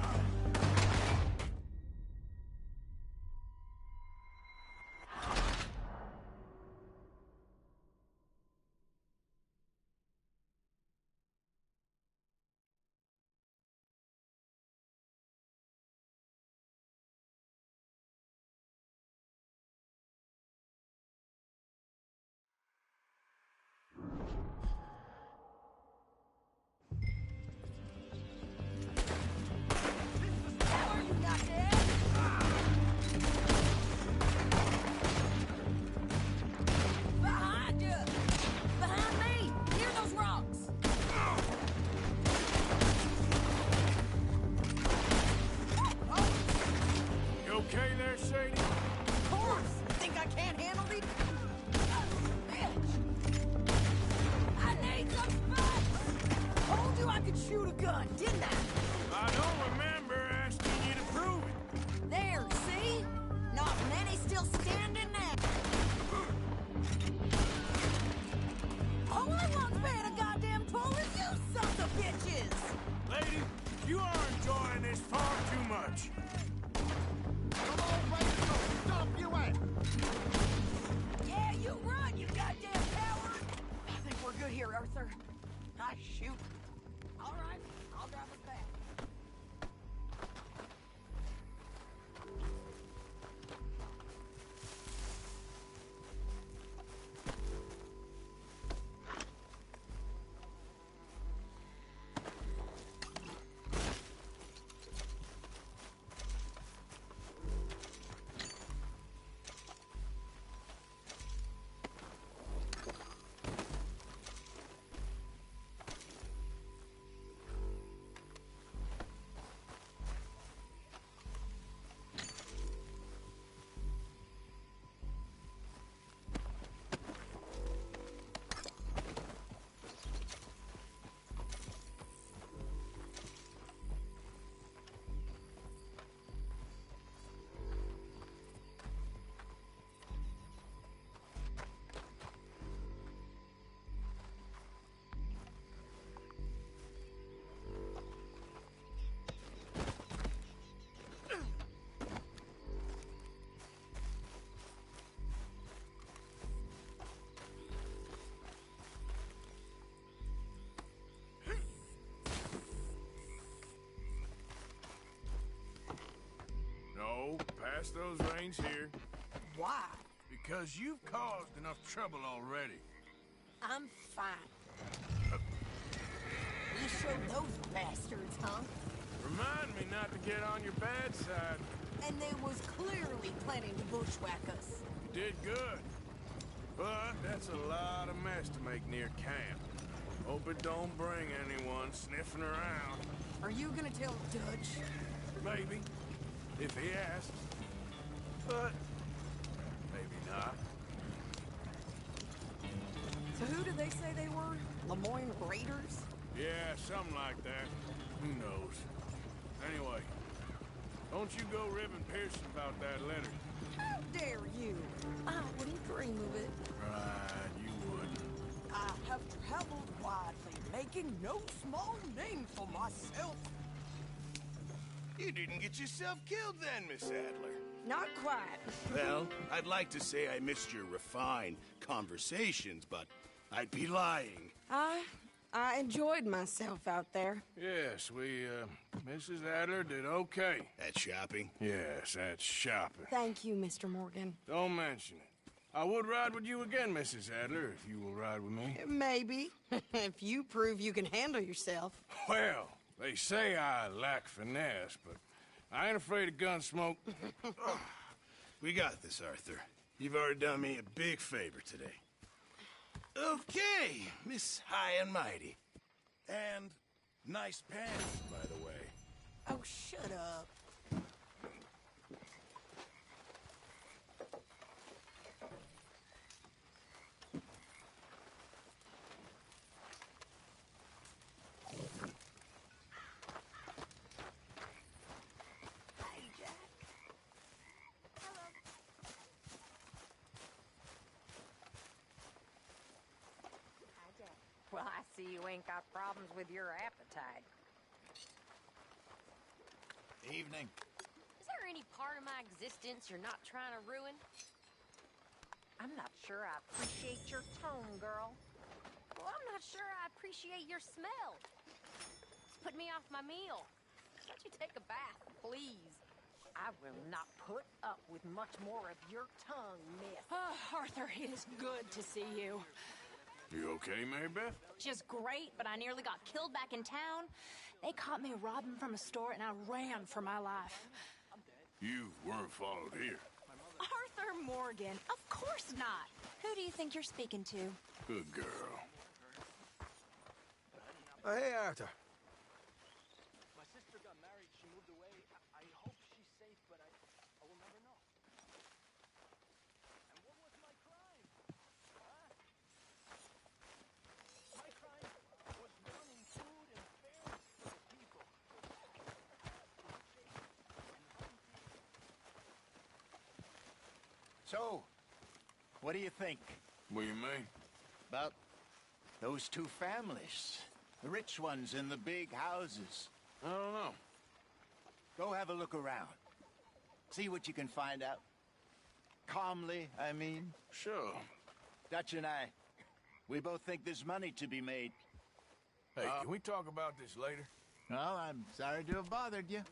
How are you not dead? Behind you! Behind me! Near those rocks! You okay there, Sadie? Of course! You think I can't handle these? Bitch! I need some space! Told you I could shoot a gun, didn't I? I don't remember asking you to prove it. There, see? Not many still standing now. All I want's paying a goddamn toll is you sons of bitches! Lady, you are enjoying this far too much. Come on, Rachel! Stop you at! Yeah, you run, you goddamn coward! I think we're good here, Arthur. I shoot. All right, I'll drive us back. Bo, pass those reins here. Why? Because you've caused enough trouble already. I'm fine. You showed those bastards, huh? Remind me not to get on your bad side. And they was clearly planning to bushwhack us. You did good. But that's a lot of mess to make near camp. Hope it don't bring anyone sniffing around. Are you gonna tell Dutch? Maybe, if he asks. But maybe not. So who did they say they were? Lemoyne Raiders? Yeah, something like that. Who knows? Anyway, don't you go ribbing Pearson about that letter. How dare you? I wouldn't dream of it. Right, you wouldn't. I have traveled widely, making no small name for myself. You didn't get yourself killed then, Miss Adler. Not quite. Well, I'd like to say I missed your refined conversations, but I'd be lying. I enjoyed myself out there. Yes, Mrs. Adler did okay. At shopping? Yes, that's shopping. Thank you, Mr. Morgan. Don't mention it. I would ride with you again, Mrs. Adler, if you will ride with me. Maybe. If you prove you can handle yourself. Well, they say I lack finesse, but I ain't afraid of gun smoke. We got this, Arthur. You've already done me a big favor today. Okay, Miss High and Mighty. And nice pants, by the way. Oh, shut up. Well, I see you ain't got problems with your appetite. Evening. Is there any part of my existence you're not trying to ruin? I'm not sure I appreciate your tone, girl. Well, I'm not sure I appreciate your smell. It's put me off my meal. Why don't you take a bath, please? I will not put up with much more of your tongue, miss. Oh, Arthur, it is good to see you. You okay, Mary Beth? Just great, but I nearly got killed back in town. They caught me robbing from a store, and I ran for my life. You weren't followed here. Arthur Morgan, of course not. Who do you think you're speaking to? Good girl. Oh, hey, Arthur. My sister got married. She moved away. I hope she's safe, but I will never know. And what was my crime? Huh? My crime was wanting food and fare for the people. So, what do you think? What do you mean? About those two families. The rich ones in the big houses. I don't know. Go have a look around. See what you can find out. Calmly, I mean. Sure. Dutch and I, we both think there's money to be made. Hey, can we talk about this later? Well, I'm sorry to have bothered you.